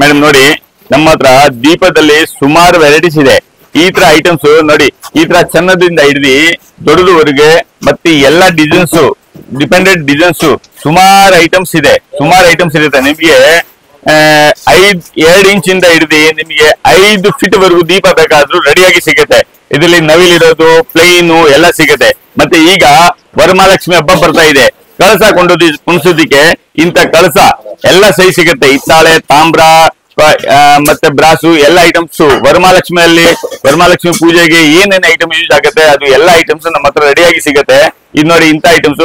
Madam ನೋಡಿ, ನಮ್ಮ ಹತ್ರ ದೀಪದಲ್ಲಿ ಸುಮಾರು ವೆರೈಟೀಸ್ ಇದೆ. ಈ ತರ ಐಟಮ್ಸ್ ನೋಡಿ, ಈ ತರ ಚೆನ್ನದಿಂದ ಹಿಡಿದು ದೊಡ್ಡದವರೆಗೆ ಮತ್ತೆ ಎಲ್ಲಾ ಡಿಸೈನ್ಸ್, ಡಿಪೆಂಡೆಂಟ್ ಡಿಸೈನ್ಸ್ ಸುಮಾರು ಐಟಮ್ಸ್ ಇದೆ. ಇರುತ್ತೆ ನಿಮ್ಗೆ. 2 ಇಂಚಿಂದ ಹಿಡಿದು ನಿಮ್ಗೆ 5 ಫೀಟ್ ವರೆಗೂ ದೀಪ ಬೇಕಾದ್ರೂ ರೆಡಿಯಾಗಿ ಸಿಗುತ್ತೆ. ಇದರಲ್ಲಿ ನವಿಲಿರೋದು, ಪ್ಲೈನು ಎಲ್ಲ ಸಿಗುತ್ತೆ. ಮತ್ತೆ ಈಗ ವರಮಹಾಲಕ್ಷ್ಮಿ ಹಬ್ಬ ಬರ್ತಾ ಇದೆ. ಕಳಸ ಕುಣಿಸೋದಿಕ್ಕೆ ಇಂತ ಕಳಸ ಎಲ್ಲ ಸೈಜ್ ಸಿಗುತ್ತೆ. ಹಿತ್ತಾಳೆ, ತಾಮ್ರ ಮತ್ತೆ ಬ್ರಾಸು ಎಲ್ಲ ಐಟಮ್ಸ್ ವರಮಹಾಲಕ್ಷ್ಮಿ ಪೂಜೆಗೆ ಏನೇನ್ ಐಟಮ್ ಯೂಸ್ ಆಗುತ್ತೆ ಅದು ಎಲ್ಲ ಐಟಮ್ಸ್ ನಮ್ಮ ಹತ್ರ ರೆಡಿಯಾಗಿ ಸಿಗುತ್ತೆ. ಇದು ನೋಡಿ, ಇಂತ ಐಟಮ್ಸ್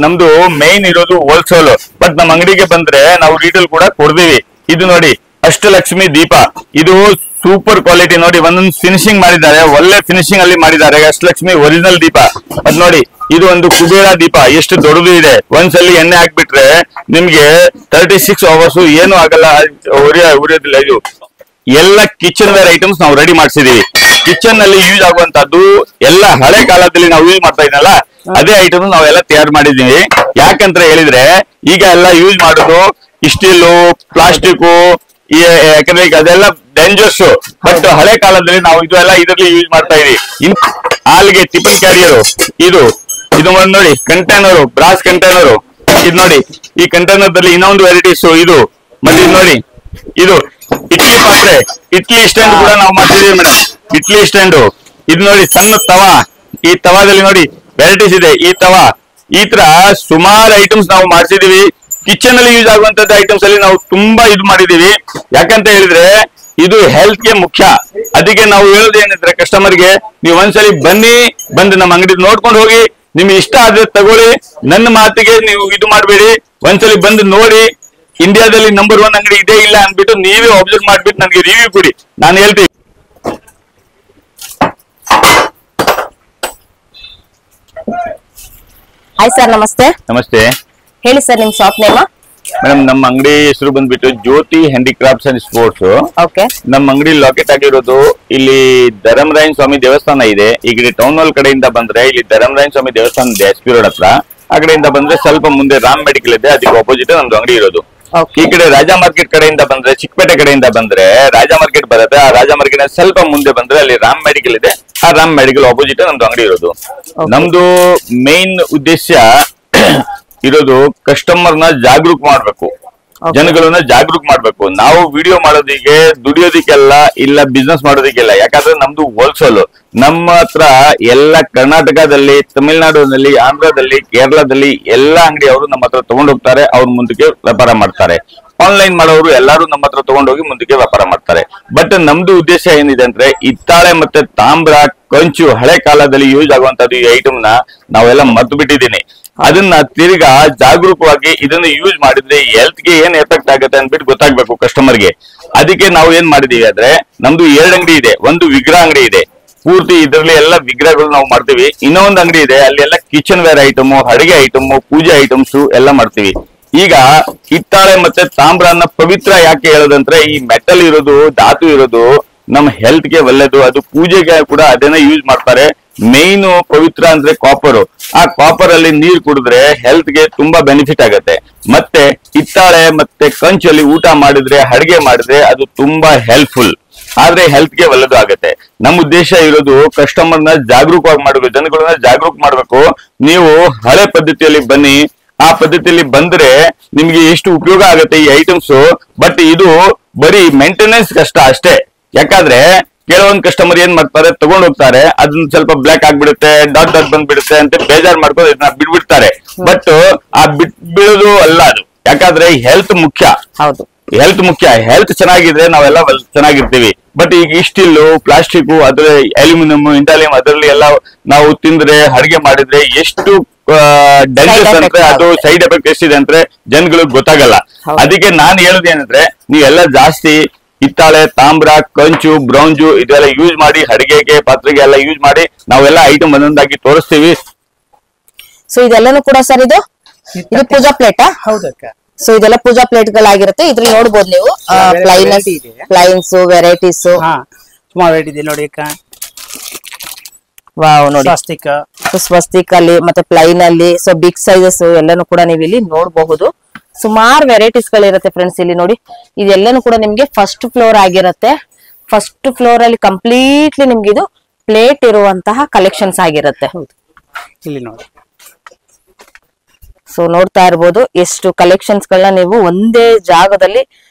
ನಮ್ದು ಮೇನ್ ಇರೋದು ಹೋಲ್ಸೇಲ್, ಬಟ್ ನಮ್ಮ ಅಂಗಡಿಗೆ ಬಂದ್ರೆ ನಾವು ರೀಟೇಲ್ ಕೂಡ ಕೊಡ್ತೀವಿ. ಇದು ನೋಡಿ, ಅಷ್ಟಲಕ್ಷ್ಮಿ ದೀಪ. ಇದು ಸೂಪರ್ ಕ್ವಾಲಿಟಿ ನೋಡಿ, ಒಂದೊಂದು ಫಿನಿಶಿಂಗ್ ಮಾಡಿದ್ದಾರೆ, ಒಳ್ಳೆ ಫಿನಿಶಿಂಗ್ ಅಲ್ಲಿ ಮಾಡಿದ್ದಾರೆ. ಅಷ್ಟಲಕ್ಷ್ಮಿ ಒರಿಜಿನಲ್ ದೀಪ. ಅದ್ ನೋಡಿ, ಇದು ಒಂದು ಕುಬೇರ ದೀಪ, ಎಷ್ಟು ದೊಡ್ಡದು ಇದೆ. ಒಂದ್ಸಲಿ ಎಣ್ಣೆ ಹಾಕ್ಬಿಟ್ರೆ ನಿಮ್ಗೆ 36 ಅವರ್ಸ್ ಏನು ಆಗಲ್ಲ, ಉರಿಯೋದಿಲ್ಲ. ಇದು ಎಲ್ಲ ಕಿಚನ್ ವೇರ್ ಐಟಮ್ಸ್ ನಾವು ರೆಡಿ ಮಾಡ್ಸಿದೀವಿ. ಕಿಚನ್ ನಲ್ಲಿ ಯೂಸ್ ಆಗುವಂತದ್ದು ಎಲ್ಲ ಹಳೆ ಕಾಲದಲ್ಲಿ ನಾವು ಯೂಸ್ ಮಾಡ್ತಾ ಇದ್ನಲ್ಲ, ಅದೇ ಐಟಮ್ ನಾವೆಲ್ಲ ತಯಾರು ಮಾಡಿದೀವಿ. ಯಾಕಂತ ಹೇಳಿದ್ರೆ ಈಗ ಎಲ್ಲ ಯೂಸ್ ಮಾಡೋದು ಸ್ಟೀಲು, ಪ್ಲಾಸ್ಟಿಕ್, ಯಾಕಂದ್ರೆ ಅದೆಲ್ಲ ಡೇಂಜರ್ಸ್. ಬಟ್ ಹಳೆ ಕಾಲದಲ್ಲಿ ನಾವು ಇದೆಲ್ಲ ಇದರಲ್ಲಿ ಯೂಸ್ ಮಾಡ್ತಾ ಇದೀವಿ. ಹಾಲ್ಗೆ ಟಿಫನ್ ಕ್ಯಾರಿಯರು, ಇದು ಒಂದು ನೋಡಿ ಕಂಟೈನರು, ಬ್ರಾಸ್ ಕಂಟೈನರು. ಇದು ನೋಡಿ, ಈ ಕಂಟೈನರ್ ದಲ್ಲಿ ಇನ್ನೊಂದು ವೆರೈಟೀಸ್ ಇದು. ಮತ್ತೆ ಇದು ನೋಡಿ, ಇದು ಇಡ್ಲಿ ಪಾತ್ರೆ, ಇಡ್ಲಿ ಸ್ಟ್ಯಾಂಡ್ ಕೂಡ ನಾವು ಮಾಡ್ತಿದೀವಿ ಮೇಡಮ್. ಇಡ್ಲಿ ಸ್ಟ್ಯಾಂಡ್. ಇದು ನೋಡಿ, ಸಣ್ಣ ತವಾ. ಈ ತವಾದಲ್ಲಿ ನೋಡಿ ವೆರೈಟೀಸ್ ಇದೆ. ಈ ತರ ಸುಮಾರು ಐಟಮ್ಸ್ ನಾವು ಮಾಡ್ಸಿದೀವಿ. ಕಿಚನ್ ಅಲ್ಲಿ ಯೂಸ್ ಆಗುವಂತದ್ದು ಐಟಮ್ಸ್ ಅಲ್ಲಿ ನಾವು ತುಂಬಾ ಇದು ಮಾಡಿದೀವಿ. ಯಾಕಂತ ಹೇಳಿದ್ರೆ ಇದು ಹೆಲ್ತ್ ಗೆ ಮುಖ್ಯ. ಅದಕ್ಕೆ ನಾವು ಹೇಳೋದು ಏನಿದ್ರೆ ಕಸ್ಟಮರ್ಗೆ, ನೀವು ಒಂದ್ಸಲಿ ಬಂದು ನಮ್ಮ ಅಂಗಡಿ ನೋಡ್ಕೊಂಡು ಹೋಗಿ, ನಿಮ್ಗೆ ಇಷ್ಟ ಆದ್ರೆ ತಗೊಳ್ಳಿ. ನನ್ನ ಮಾತಿಗೆ ನೀವು ಇದು ಮಾಡಬೇಡಿ. ಒಂದ್ಸಲಿ ಬಂದು ನೋಡಿ. ಇಂಡಿಯಾದಲ್ಲಿ ನಂಬರ್ 1 ಅಂಗಡಿ ಇದೆ ಇಲ್ಲ ಅನ್ಬಿಟ್ಟು ನೀವೇ ಅಬ್ಸರ್ವ್ ಮಾಡ್ಬಿಟ್ಟು ನನಗೆ ರಿವ್ಯೂ ಕೊಡಿ, ನಾನು ಹೇಳ್ತೀನಿ. ಹಾಯ್ ಸರ್, ನಮಸ್ತೆ. ನಮಸ್ತೆ. ಹೇಳಿ ಸರ್, ನಿಮ್ ಶಾಪ್ ನೇಮ್? ಮೇಡಮ್, ನಮ್ಮ ಅಂಗಡಿ ಹೆಸರು ಬಂದ್ಬಿಟ್ಟು ಜ್ಯೋತಿ ಹ್ಯಾಂಡಿಕ್ರಾಫ್ಟ್ಸ್ ಅಂಡ್ ಸ್ಪೋರ್ಟ್ಸ್. ಓಕೆ. ನಮ್ಮ ಅಂಗಡಿ ಲೊಕೇಟ್ ಆಗಿರೋದು ಇಲ್ಲಿ ಧರ್ಮರಾಯನ ಸ್ವಾಮಿ ದೇವಸ್ಥಾನ ಇದೆ. ಈ ಕಡೆ ಟೌನ್ ಹಾಲ್ ಕಡೆಯಿಂದ ಬಂದ್ರೆ ಇಲ್ಲಿ ಧರ್ಮರಾಯನ ಸ್ವಾಮಿ ದೇವಸ್ಥಾನ ಇದೆ, SP ರೋಡ್ ಹತ್ರ. ಆ ಕಡೆಯಿಂದ ಬಂದ್ರೆ ಸ್ವಲ್ಪ ಮುಂದೆ ರಾಮ್ ಮೆಡಿಕಲ್ ಇದೆ, ಅದಕ್ಕೆ ಆಪೋಸಿಟ್ ನಮ್ದು ಅಂಗಡಿ ಇರೋದು. ಈ ಕಡೆ ರಾಜಾ ಮಾರ್ಕೆಟ್ ಕಡೆಯಿಂದ ಬಂದ್ರೆ, ಚಿಕ್ಕಪೇಟೆ ಕಡೆಯಿಂದ ಬಂದ್ರೆ ರಾಜಾ ಮಾರ್ಕೆಟ್ ಬರುತ್ತೆ. ಆ ರಾಜಾ ಮಾರ್ಕೆಟ್ ಸ್ವಲ್ಪ ಮುಂದೆ ಬಂದ್ರೆ ಅಲ್ಲಿ ರಾಮ್ ಮೆಡಿಕಲ್ ಇದೆ. ಆ ರಾಮ್ ಮೆಡಿಕಲ್ ಆಪೋಸಿಟ್ ನಮ್ದು ಅಂಗಡಿ ಇರೋದು. ನಮ್ದು ಮೇನ್ ಉದ್ದೇಶ ಇರೋದು ಕಸ್ಟಮರ್ನ ಜಾಗೃತ ಮಾಡ್ಬೇಕು, ಜನಗಳನ್ನ ಜಾಗೃತ ಮಾಡ್ಬೇಕು. ನಾವು ವಿಡಿಯೋ ಮಾಡೋದಿಕ್ಕೆ, ದುಡಿಯೋದಿಕ್ಕೆಲ್ಲ ಇಲ್ಲ, ಬಿಸ್ನೆಸ್ ಮಾಡೋದಿಕ್ಕೆಲ್ಲ. ಯಾಕಂದ್ರೆ ನಮ್ದು ಹೋಲ್ಸೇಲ್. ನಮ್ಮ ಹತ್ರ ಎಲ್ಲ ಕರ್ನಾಟಕದಲ್ಲಿ, ತಮಿಳುನಾಡಿನಲ್ಲಿ, ಆಂಧ್ರದಲ್ಲಿ, ಕೇರಳದಲ್ಲಿ ಎಲ್ಲ ಅಂಗಡಿಯವರು ನಮ್ಮ ಹತ್ರ ತಗೊಂಡು ಹೋಗ್ತಾರೆ. ಅವ್ರ ಮುಂದಕ್ಕೆ ವ್ಯಾಪಾರ ಮಾಡ್ತಾರೆ. ಆನ್ಲೈನ್ ಮಾಡೋರು ಎಲ್ಲರೂ ನಮ್ಮ ಹತ್ರ ತಗೊಂಡೋಗಿ ಮುಂದಕ್ಕೆ ವ್ಯಾಪಾರ ಮಾಡ್ತಾರೆ. ಬಟ್ ನಮ್ದು ಉದ್ದೇಶ ಏನಿದೆ ಅಂದ್ರೆ, ಹಿತ್ತಾಳೆ ಮತ್ತೆ ತಾಮ್ರ, ಕಂಚು, ಹಳೆ ಕಾಲದಲ್ಲಿ ಯೂಸ್ ಆಗುವಂತದ್ದು ಈ ಐಟಮ್ ನ ನಾವೆಲ್ಲ ಮರ್ತು ಬಿಟ್ಟಿದ್ದೀನಿ. ಅದನ್ನ ತಿರ್ಗಾ ಜಾಗರೂಕವಾಗಿ ಇದನ್ನ ಯೂಸ್ ಮಾಡಿದ್ರೆ ಹೆಲ್ತ್ ಗೆ ಏನ್ ಎಫೆಕ್ಟ್ ಆಗುತ್ತೆ ಅಂದ್ಬಿಟ್ಟು ಗೊತ್ತಾಗ್ಬೇಕು ಕಸ್ಟಮರ್ಗೆ. ಅದಕ್ಕೆ ನಾವು ಏನ್ ಮಾಡಿದೀವಿ ಅಂದ್ರೆ, ನಮ್ದು 2 ಅಂಗಡಿ ಇದೆ. ಒಂದು ವಿಗ್ರಹ ಅಂಗಡಿ ಇದೆ, ಪೂರ್ತಿ ಇದರಲ್ಲಿ ಎಲ್ಲ ವಿಗ್ರಹಗಳು ನಾವು ಮಾಡ್ತೀವಿ. ಇನ್ನೊಂದು ಅಂಗಡಿ ಇದೆ, ಅಲ್ಲಿ ಎಲ್ಲ ಕಿಚನ್ ವೇರ್ ಐಟಮ್, ಅಡಿಗೆ ಐಟಮ್, ಪೂಜೆ ಐಟಮ್ಸ್ ಎಲ್ಲ ಮಾಡ್ತೀವಿ. ಈಗ ಹಿತ್ತಾಳೆ ಮತ್ತೆ ತಾಮ್ರನ ಪವಿತ್ರ ಯಾಕೆ ಹೇಳೋದಂದ್ರೆ, ಈ ಮೆಟಲ್ ಇರೋದು, ಧಾತು ಇರೋದು ನಮ್ಮ ಹೆಲ್ತ್ ಗೆ ಒಳ್ಳೇದು. ಅದು ಪೂಜೆಗೆ ಕೂಡ ಅದನ್ನ ಯೂಸ್ ಮಾಡ್ತಾರೆ. ಮೇನ್ ಪವಿತ್ರ ಅಂದ್ರೆ ಕಾಪರ್. ಆ ಕಾಪರ್ ಅಲ್ಲಿ ನೀರ್ ಕುಡಿದ್ರೆ ಹೆಲ್ತ್ ಗೆ ತುಂಬಾ ಬೆನಿಫಿಟ್ ಆಗುತ್ತೆ. ಮತ್ತೆ ಹಿತ್ತಾಳೆ ಮತ್ತೆ ಕಂಚಲ್ಲಿ ಊಟ ಮಾಡಿದ್ರೆ, ಅಡಿಗೆ ಮಾಡಿದ್ರೆ ಅದು ತುಂಬಾ ಹೆಲ್ಪ್ಫುಲ್. ಆದ್ರೆ ಹೆಲ್ತ್ ಗೆ ಒಳ್ಳೇದು ಆಗುತ್ತೆ. ನಮ್ಮ ಉದ್ದೇಶ ಇರೋದು ಕಸ್ಟಮರ್ನ ಜಾಗರೂಕವಾಗಿ ಮಾಡಬೇಕು, ಜನಗಳನ್ನ ಜಾಗರೂಕ ಮಾಡ್ಬೇಕು. ನೀವು ಹಳೆ ಪದ್ಧತಿಯಲ್ಲಿ ಬನ್ನಿ. ಆ ಪದ್ಧತಿಯಲ್ಲಿ ಬಂದ್ರೆ ನಿಮ್ಗೆ ಎಷ್ಟು ಉಪಯೋಗ ಆಗುತ್ತೆ ಈ ಐಟಮ್ಸ್. ಬಟ್ ಇದು ಬರೀ ಮೇಂಟೆನೆನ್ಸ್ ಕಷ್ಟ ಅಷ್ಟೇ. ಯಾಕಂದ್ರೆ ಕೆಲವೊಂದು ಕಸ್ಟಮರ್ ಏನ್ ಮಾಡ್ತಾರೆ, ತಗೊಂಡ್ ಹೋಗ್ತಾರೆ, ಅದನ್ನ ಸ್ವಲ್ಪ ಬ್ಲಾಕ್ ಆಗ್ಬಿಡುತ್ತೆ, ಡಾಟ್ ಬಂದ್ಬಿಡುತ್ತೆ ಅಂತ ಬೇಜಾರ್ ಮಾಡ್ಕೊಂಡು ಇದನ್ನ ಬಿಡ್ಬಿಡ್ತಾರೆ. ಬಟ್ ಆ ಬಿಡೋದು ಅಲ್ಲ ಅದು. ಯಾಕಂದ್ರೆ ಹೆಲ್ತ್ ಮುಖ್ಯ. ಹೌದು, ಹೆಲ್ತ್ ಮುಖ್ಯ. ಹೆಲ್ತ್ ಚೆನ್ನಾಗಿದ್ರೆ ನಾವೆಲ್ಲ ಚೆನ್ನಾಗಿರ್ತೀವಿ. ಬಟ್ ಈಗ ಸ್ಟೀಲ್, ಪ್ಲಾಸ್ಟಿಕ್, ಅದ್ರ ಅಲ್ಯೂಮಿನಿಯಂ, ಇಂಟಾಲಿಯಂ ಅದರಲ್ಲಿ ಎಲ್ಲ ನಾವು ತಿಂದ್ರೆ, ಅಡಿಗೆ ಮಾಡಿದ್ರೆ ಎಷ್ಟು ಡೇಂಜರ್ಸ್ ಅಂದ್ರೆ, ಅದು ಸೈಡ್ ಎಫೆಕ್ಟ್ ಎಷ್ಟಿದೆ ಅಂದ್ರೆ ಜನಗಳಿಗೆ ಗೊತ್ತಾಗಲ್ಲ. ಅದಕ್ಕೆ ನಾನು ಹೇಳೋದೇನಂದ್ರೆ, ನೀವೆಲ್ಲ ಜಾಸ್ತಿ ಹಿತ್ತಾಳೆ, ತಾಮ್ರ, ಕಂಚು, ಬ್ರೌಂಜು ಇದೆಲ್ಲ ಯೂಸ್ ಮಾಡಿ, ಅಡಿಗೆಗೆ, ಪಾತ್ರೆಗೆ ಎಲ್ಲ ಯೂಸ್ ಮಾಡಿ ನಾವೆಲ್ಲ ಐಟಮ್ ಒಂದೊಂದಾಗಿ ತೋರಿಸ್ತೀವಿ. ಸೊ ಇದೆಲ್ಲನೂ ಕೂಡ ಸರ್ ಇದು ಪೂಜಾ ಪ್ಲೇಟಾ? ಹೌದಕ್ಕ. ಸೊ ಇದೆಲ್ಲ ಪೂಜಾ ಪ್ಲೇಟ್ ಗಳಾಗಿರುತ್ತೆ. ಇದ್ರಲ್ಲಿ ನೋಡ್ಬೋದು ನೀವು ಪ್ಲೈನ್ಸ್, ವೆರೈಟೀಸ್ ಸುಮಾರು ವೆರೈಟಿ ಇದೆ ನೋಡಿ ಅಕ್ಕ. ವಾವ್, ನೋಡಿ ಸ್ವಸ್ತಿಕ್ ಅಲ್ಲಿ ಮತ್ತೆ ಪ್ಲೈನ್ ಅಲ್ಲಿ. ಸೊ ಬಿಗ್ ಸೈಜಸ್ ಎಲ್ಲಾನು ಕೂಡ ನೀವು ಇಲ್ಲಿ ನೋಡಬಹುದು. ಸುಮಾರು ವೆರೈಟೀಸ್ ಗಳಿರುತ್ತೆ ಫ್ರೆಂಡ್ಸ್. ಇಲ್ಲಿ ನೋಡಿ ಇದೆಲ್ಲನೂ ಕೂಡ ನಿಮ್ಗೆ ಫಸ್ಟ್ ಫ್ಲೋರ್ ಆಗಿರುತ್ತೆ. ಫಸ್ಟ್ ಫ್ಲೋರ್ ಅಲ್ಲಿ ಕಂಪ್ಲೀಟ್ಲಿ ನಿಮ್ಗೆ ಇದು ಪ್ಲೇಟ್ ಇರುವಂತಹ ಕಲೆಕ್ಷನ್ಸ್ ಆಗಿರುತ್ತೆ. ಇಲ್ಲಿ ನೋಡಿ, ಸೊ ನೋಡ್ತಾ ಇರ್ಬೋದು ಎಷ್ಟು ಕಲೆಕ್ಷನ್ಸ್ ಗಳನ್ನ ನೀವು ಒಂದೇ ಜಾಗದಲ್ಲಿ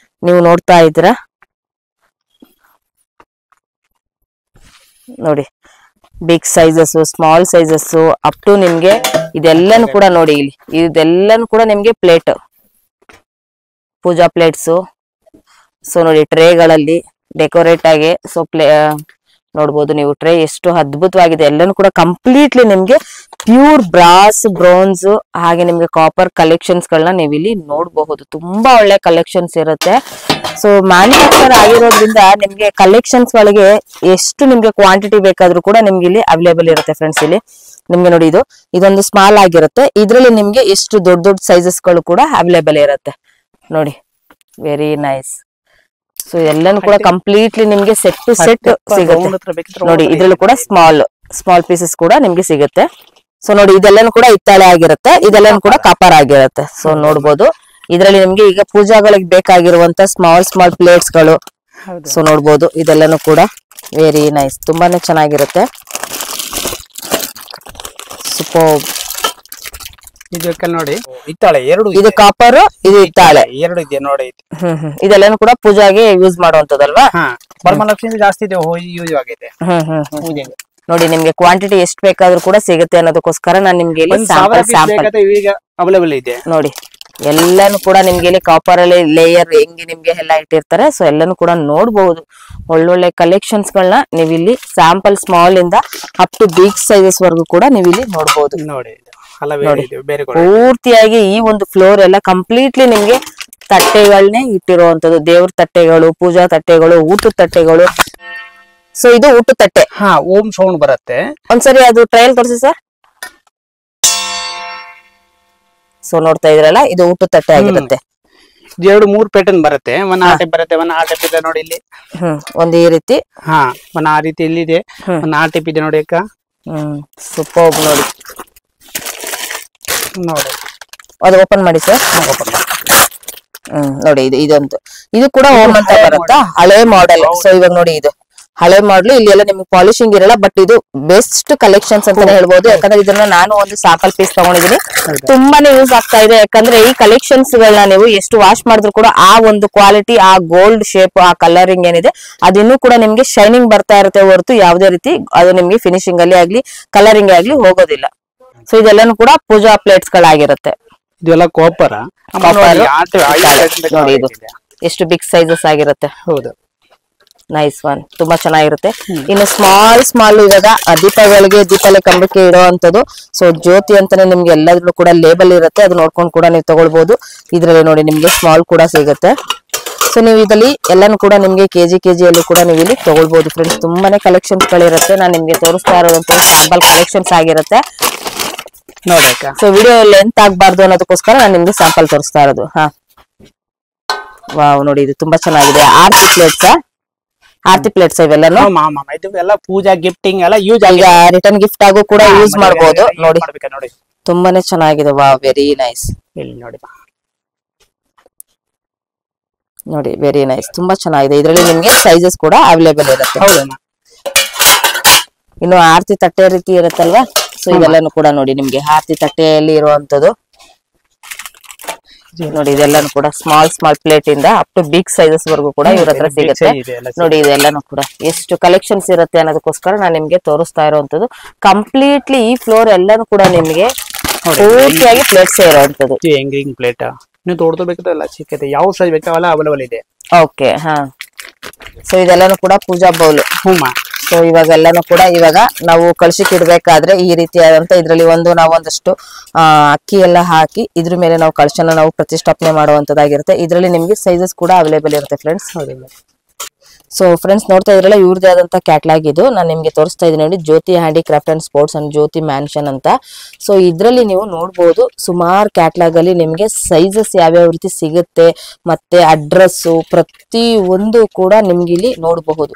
ನೀವು ನೋಡ್ತಾ ಇದ್ದೀರಾ. ನೋಡಿ big sizes, small sizes, up to ನಿಮ್ಗೆ ಇದೆಲ್ಲನೂ ಕೂಡ ನೋಡಿ, ಇಲ್ಲಿ ಇದೆಲ್ಲನೂ ಕೂಡ ನಿಮ್ಗೆ ಪ್ಲೇಟ್, ಪೂಜಾ ಪ್ಲೇಟ್ಸ್. ಸೊ ನೋಡಿ ಟ್ರೇಗಳಲ್ಲಿ ಡೆಕೋರೇಟ್ ಆಗಿ ಸೊ ನೋಡ್ಬೋದು ನೀವು ಟ್ರೇ ಎಷ್ಟು ಅದ್ಭುತವಾಗಿದೆ. ಎಲ್ಲಾನು ಕೂಡ ಕಂಪ್ಲೀಟ್ಲಿ ನಿಮ್ಗೆ ಪ್ಯೂರ್ ಬ್ರಾಸ್, ಬ್ರೋನ್ಸ್ ಹಾಗೆ ನಿಮ್ಗೆ ಕಾಪರ್ ಕಲೆಕ್ಷನ್ಸ್ ಗಳನ್ನ ನೀವು ಇಲ್ಲಿ ನೋಡಬಹುದು. ತುಂಬಾ ಒಳ್ಳೆ ಕಲೆಕ್ಷನ್ಸ್ ಇರುತ್ತೆ. ಸೊ ಮ್ಯಾನುಫ್ಯಾಕ್ಚರ್ ಆಗಿರೋದ್ರಿಂದ ನಿಮ್ಗೆ ಕಲೆಕ್ಷನ್ಸ್ ಗಳಿಗೆ ಎಷ್ಟು ನಿಮ್ಗೆ ಕ್ವಾಂಟಿಟಿ ಬೇಕಾದ್ರೂ ಕೂಡ ನಿಮ್ಗೆ ಇಲ್ಲಿ ಅವೈಲೇಬಲ್ ಇರುತ್ತೆ ಫ್ರೆಂಡ್ಸ್. ಇಲ್ಲಿ ನಿಮ್ಗೆ ನೋಡಿ ಇದೊಂದು ಸ್ಮಾಲ್ ಆಗಿರುತ್ತೆ. ಇದ್ರಲ್ಲಿ ನಿಮ್ಗೆ ಎಷ್ಟು ದೊಡ್ಡ ದೊಡ್ಡ ಸೈಜಸ್ ಗಳು ಕೂಡ ಅವೈಲೇಬಲ್ ಇರುತ್ತೆ ನೋಡಿ. Very nice. ಸೊ ಎಲ್ಲಾನು ಕೂಡ ಕಂಪ್ಲೀಟ್ಲಿ ನಿಮ್ಗೆ ಸೆಟ್ ಟು ಸೆಟ್ ಸಿಗುತ್ತೆ ನೋಡಿ. ಇದ್ರಲ್ಲೂ ಕೂಡ ಸ್ಮಾಲ್ ಪೀಸಸ್ ಕೂಡ ನಿಮ್ಗೆ ಸಿಗುತ್ತೆ. ಸೊ ನೋಡಿ ಇದೆಲ್ಲಾನು ಕೂಡ ಹಿತ್ತಾಳೆ ಆಗಿರುತ್ತೆ, ಇದೆಲ್ಲಾನು ಕೂಡ ಕಾಪರ್ ಆಗಿರುತ್ತೆ. ಸೊ ನೋಡ್ಬೋದು ಇದ್ರಲ್ಲಿ ನಿಮ್ಗೆ ಈಗ ಪೂಜಾಗಳಿಗೆ ಬೇಕಾಗಿರುವಂತ ಸ್ಮಾಲ್ ಪ್ಲೇಟ್ಸ್ ಗಳು. ಸೊ ನೋಡ್ಬೋದು ಇದೆಲ್ಲಾನು ಕೂಡ ವೆರಿ ನೈಸ್, ತುಂಬಾನೇ ಚೆನ್ನಾಗಿರುತ್ತೆ. ಸೂಪರ್. ಇದು ನೋಡಿ ಹಿತ್ತಾಳೆ ಎರಡು, ಇದು ಕಾಪರ್, ಇದು ಹಿತ್ತಾಳೆ ಎರಡು ಇದೆ ನೋಡಿ. ಇದೆಲ್ಲಾನು ಕೂಡ ಪೂಜಾಗೆ ಯೂಸ್ ಮಾಡುವಂತದಲ್ವಾ? ವರಮಹಾಲಕ್ಷ್ಮಿ ಜಾಸ್ತಿ ಇದೆ ಯೂಸ್ ಆಗಿದೆ. ನೋಡಿ ನಿಮ್ಗೆ ಕ್ವಾಂಟಿಟಿ ಎಷ್ಟು ಬೇಕಾದ್ರೂ ಕೂಡ ಸಿಗುತ್ತೆ ಅನ್ನೋದಕ್ಕೋಸ್ಕರ ನಾನು ನಿಮ್ಗೆ ಇಲ್ಲಿ ಸ್ಯಾಂಪಲ್ ಈಗ ಅವೈಲೇಬಲ್ ಇದೆ ನೋಡಿ. ಎಲ್ಲಾನು ಕೂಡ ನಿಮ್ಗೆ ಇಲ್ಲಿ ಕಾಪರ್ ಅಲ್ಲಿ ಲೇಯರ್ ಹೆಂಗೆ ನಿಮ್ಗೆ ಎಲ್ಲ ಇಟ್ಟಿರ್ತಾರೆ. ಸೊ ಎಲ್ಲಾನು ಕೂಡ ನೋಡಬಹುದು. ಒಳ್ಳೊಳ್ಳೆ ಕಲೆಕ್ಷನ್ಸ್ ಗಳನ್ನ ನೀವು ಇಲ್ಲಿ ಸ್ಯಾಂಪಲ್ ಸ್ಮಾಲ್ ಇಂದ ಅಪ್ ಟು ಬಿಗ್ ಸೈಜಸ್ ವರೆಗೂ ಕೂಡ ನೀವು ಇಲ್ಲಿ ನೋಡಬಹುದು. ನೋಡಿ ಪೂರ್ತಿಯಾಗಿ ಈ ಒಂದು ಫ್ಲೋರ್ ಎಲ್ಲ ಕಂಪ್ಲೀಟ್ಲಿ ನಿಮ್ಗೆ ತಟ್ಟೆಗಳನ್ನೇ ಇಟ್ಟಿರುವಂತದ್ದು. ದೇವ್ರ ತಟ್ಟೆಗಳು, ಪೂಜಾ ತಟ್ಟೆಗಳು, ಊಟದ ತಟ್ಟೆಗಳು. ಸೊ ಇದು ಊಟದ ತಟ್ಟೆ. ಓಂ ಸೌಂಡ್ ಬರುತ್ತೆ. ಒಂದ್ಸರಿ ಅದು ಟ್ರಯಲ್ ತೋರಿಸಿ ಸರ್. ಸೊ ನೋಡ್ತಾ ಇದ್ರಲ್ಲ, ಇದು ಊಟದ ತಟ್ಟೆ ಆಗಿರುತ್ತೆ. ಎರಡು ಮೂರ್ ಪ್ಯಾಟರ್ನ್ ಬರುತ್ತೆ. ಒನ್ ಆ ಟೈಪ್ ಬರುತ್ತೆ, ಒನ್ ಆ ಟೈಪ್ ಇದೆ ನೋಡಿ ಇಲ್ಲಿ. ಒಂದು ಈ ರೀತಿ, ಒನ್ ಆ ರೀತಿ ಇಲ್ಲಿ ಇದೆ, ಒನ್ ಆ ಟೈಪ್ ಇದೆ ನೋಡಿ ಅಕ್ಕ. ಸೂಪರ್. ನೋಡಿ ನೋಡಿ ಅದು ಓಪನ್ ಮಾಡಿ ಸರ್. ನೋಡಿ ಇದಂತೂ ಇದು ಕೂಡ ಓಮ್ ಅಂತ ಬರುತ್ತಾ, ಹಳೆ ಮಾಡೆಲ್. ಸೊ ಇವಾಗ ನೋಡಿ ಇದು ಹಳೆ ಮಾಡ್ಲು. ಇಲ್ಲಿ ಎಲ್ಲ ನಿಮ್ಗೆ ಪಾಲಿಶಿಂಗ್ ಇರಲ್ಲ, ಬಟ್ ಇದು ಬೆಸ್ಟ್ ಕಲೆಕ್ಷನ್ಸ್ ಅಂತಾನೆ ಹೇಳ್ಬೋದು. ಯಾಕಂದ್ರೆ ಇದನ್ನ ನಾನು ಒಂದು ಸ್ಯಾಂಪಲ್ ಪೀಸ್ ತಗೊಂಡಿದೀನಿ, ತುಂಬಾನೇ ಯೂಸ್ ಆಗ್ತಾ ಇದೆ. ಯಾಕಂದ್ರೆ ಈ ಕಲೆಕ್ಷನ್ಸ್ ಗಳನ್ನ ನೀವು ಎಷ್ಟು ವಾಶ್ ಮಾಡಿದ್ರು ಕೂಡ ಆ ಒಂದು ಕ್ವಾಲಿಟಿ, ಆ ಗೋಲ್ಡ್ ಶೇಪ್, ಆ ಕಲರಿಂಗ್ ಏನಿದೆ ಅದಿನ್ನೂ ಕೂಡ ನಿಮ್ಗೆ ಶೈನಿಂಗ್ ಬರ್ತಾ ಇರುತ್ತೆ ಹೊರತು ಯಾವುದೇ ರೀತಿ ಅದು ನಿಮ್ಗೆ ಫಿನಿಶಿಂಗ್ ಅಲ್ಲಿ ಆಗ್ಲಿ ಕಲರಿಂಗ್ ಆಗ್ಲಿ ಹೋಗೋದಿಲ್ಲ. ಸೊ ಇದೆಲ್ಲಾನು ಕೂಡ ಪೂಜಾ ಪ್ಲೇಟ್ಸ್ ಗಳಾಗಿರುತ್ತೆ. ಇದೆಲ್ಲ ಕಾಪರ್. ನೋಡಿ ಇದು ಎಷ್ಟು ಬಿಗ್ ಸೈಜಸ್ ಆಗಿರುತ್ತೆ. ಹೌದು, ನೈಸ್ ಒನ್, ತುಂಬಾ ಚೆನ್ನಾಗಿರುತ್ತೆ. ಇನ್ನು ಸ್ಮಾಲ್ ಇವಾಗ ದೀಪಗಳಿಗೆ, ದೀಪಾವಳಿ ಕಂಬಕ್ಕೆ ಇಡುವಂತದ್ದು. ಸೊ ಜ್ಯೋತಿ ಅಂತಾನೆ ನಿಮ್ಗೆ ಎಲ್ಲದ್ರಲ್ಲೂ ಕೂಡ ಲೇಬಲ್ ಇರುತ್ತೆ, ಅದು ನೋಡ್ಕೊಂಡು ಕೂಡ ನೀವು ತಗೊಳ್ಬಹುದು. ಇದ್ರಲ್ಲಿ ನೋಡಿ ನಿಮ್ಗೆ ಸ್ಮಾಲ್ ಕೂಡ ಸಿಗುತ್ತೆ. ಸೊ ನೀವು ಇದರಲ್ಲಿ ಎಲ್ಲಾನು ಕೂಡ ನಿಮ್ಗೆ ಕೆಜಿಯಲ್ಲಿ ಕೂಡ ನೀವು ಇಲ್ಲಿ ತಗೊಳ್ಬಹುದು ಫ್ರೆಂಡ್ಸ್. ತುಂಬಾನೇ ಕಲೆಕ್ಷನ್ಸ್ ಗಳಿರುತ್ತೆ. ನಾನು ನಿಮ್ಗೆ ತೋರಿಸ್ತಾ ಇರೋದಂತ ಸ್ಯಾಂಪಲ್ ಕಲೆಕ್ಷನ್ಸ್ ಆಗಿರುತ್ತೆ ನೋಡಿ. ಸೊ ವಿಡಿಯೋ ಲೆಂತ್ ಆಗ್ಬಾರ್ದು ಅನ್ನೋದಕ್ಕೋಸ್ಕರ ನಾನು ನಿಮ್ಗೆ ಸ್ಯಾಂಪಲ್ ತೋರಿಸ್ತಾ ಇರೋದು. ವಾವ್, ನೋಡಿ ಇದು ತುಂಬಾ ಚೆನ್ನಾಗಿದೆ. ಆರ್ತಿ ಪ್ಲೇಟ್ಸ್ ಇವೆಲ್ಲ ಎಲ್ಲ ಪೂಜಾ ಗಿಫ್ಟಿಂಗ್ ಎಲ್ಲ ಯೂಸ್ ಈಗ ರಿಟರ್ನ್ ಗಿಫ್ಟ್ ಆಗು ಕೂಡ ಯೂಸ್ ಮಾಡಬಹುದು. ನೋಡಿ ತುಂಬಾನೇ ಚೆನ್ನಾಗಿದೆ. Wow, very nice. ನೋಡಿ ವೆರಿ ನೈಸ್, ತುಂಬಾ ಚೆನ್ನಾಗಿದೆ. ಇದರಲ್ಲಿ ನಿಮ್ಗೆ ಸೈಜಸ್ ಕೂಡ ಅವೈಲೇಬಲ್ ಇರುತ್ತೆ. ಇನ್ನು ಆರತಿ ತಟ್ಟೆ ರೀತಿ ಇರುತ್ತಲ್ವಾ, ಸೊ ಇದೆಲ್ಲಾನು ಕೂಡ ನೋಡಿ ನಿಮ್ಗೆ ಆರತಿ ತಟ್ಟೆಯಲ್ಲಿ ಇರುವಂತದ್ದು. ನೋಡಿ ಇದೆಲ್ಲಾನು ಕೂಡ ಸ್ಮಾಲ್ ಪ್ಲೇಟ್ ಇಂದ ಅಪ್ ಟು ಬಿಗ್ ಸೈಜಸ್ ವರೆಗೂ ಕೂಡ ಇವ್ರ ಹತ್ರ ಸಿಗುತ್ತೆ. ನೋಡಿ ಇದೆಲ್ಲಾನು ಕೂಡ ಎಷ್ಟು ಕಲೆಕ್ಷನ್ಸ್ ಇರುತ್ತೆ ಅನ್ನೋದಕ್ಕೋಸ್ಕರ ನಾನು ನಿಮ್ಗೆ ತೋರಿಸ್ತಾ ಇರುವಂತದ್ದು. ಕಂಪ್ಲೀಟ್ಲಿ ಈ ಫ್ಲೋರ್ ಎಲ್ಲಾನು ಕೂಡ ನಿಮ್ಗೆ ಪೂರ್ತಿಯಾಗಿ ಪ್ಲೇಟ್ಸ್ ಇರುವಂತದ್ದು. ಹೆಂಗಿಂಗ್ ಪ್ಲೇಟ್ ನೀವು ತೋಡ್ಕೋಬೇಕಲ್ಲ ಸಿಕ್ಕತ್ತೆ, ಯಾವ ಸೈಜ್ ಬೇಕಾವಲ್ಲ ಅವೈಲೇಬಲ್ ಇದೆ. ಓಕೆ, ಸೊ ಇದೆಲ್ಲಾನು ಕೂಡ ಪೂಜಾ ಬೌಲ್. ಸೊ ಇವಾಗೆಲ್ಲಾನು ಕೂಡ ಇವಾಗ ನಾವು ಕಳಶಕ್ಕೆ ಇಡ್ಬೇಕಾದ್ರೆ ಈ ರೀತಿಯಾದಂತ ಇದ್ರಲ್ಲಿ ನಾವು ಒಂದಷ್ಟು ಅಕ್ಕಿ ಎಲ್ಲ ಹಾಕಿ ಇದ್ರ ಮೇಲೆ ನಾವು ಕಳಶನ ನಾವು ಪ್ರತಿಷ್ಠಾಪನೆ ಮಾಡುವಂತದ್ದಾಗಿರುತ್ತೆ. ಇದ್ರಲ್ಲಿ ನಿಮ್ಗೆ ಸೈಜಸ್ ಕೂಡ ಅವೈಲೇಬಲ್ ಇರುತ್ತೆ ಫ್ರೆಂಡ್ಸ್. ಸೊ ಫ್ರೆಂಡ್ಸ್ ನೋಡ್ತಾ ಇದ್ರಲ್ಲ, ಇವ್ರದೇ ಆದಂತ ಕ್ಯಾಟ್ಲಾಗ್ ಇದು. ನಾನು ನಿಮ್ಗೆ ತೋರಿಸ್ತಾ ಇದ್ದೀನಿ ನೋಡಿ, Jyothi handicraft and sports and Jyothi mansion ಅಂತ. ಸೊ ಇದ್ರಲ್ಲಿ ನೀವು ನೋಡ್ಬೋದು ಸುಮಾರು ಕ್ಯಾಟ್ಲಾಗ್ ಅಲ್ಲಿ ನಿಮ್ಗೆ ಸೈಜಸ್ ಯಾವ್ಯಾವ ರೀತಿ ಸಿಗುತ್ತೆ, ಮತ್ತೆ ಅಡ್ರೆಸ್ ಪ್ರತಿ ಒಂದು ಕೂಡ ನಿಮ್ಗೆ ಇಲ್ಲಿ ನೋಡಬಹುದು.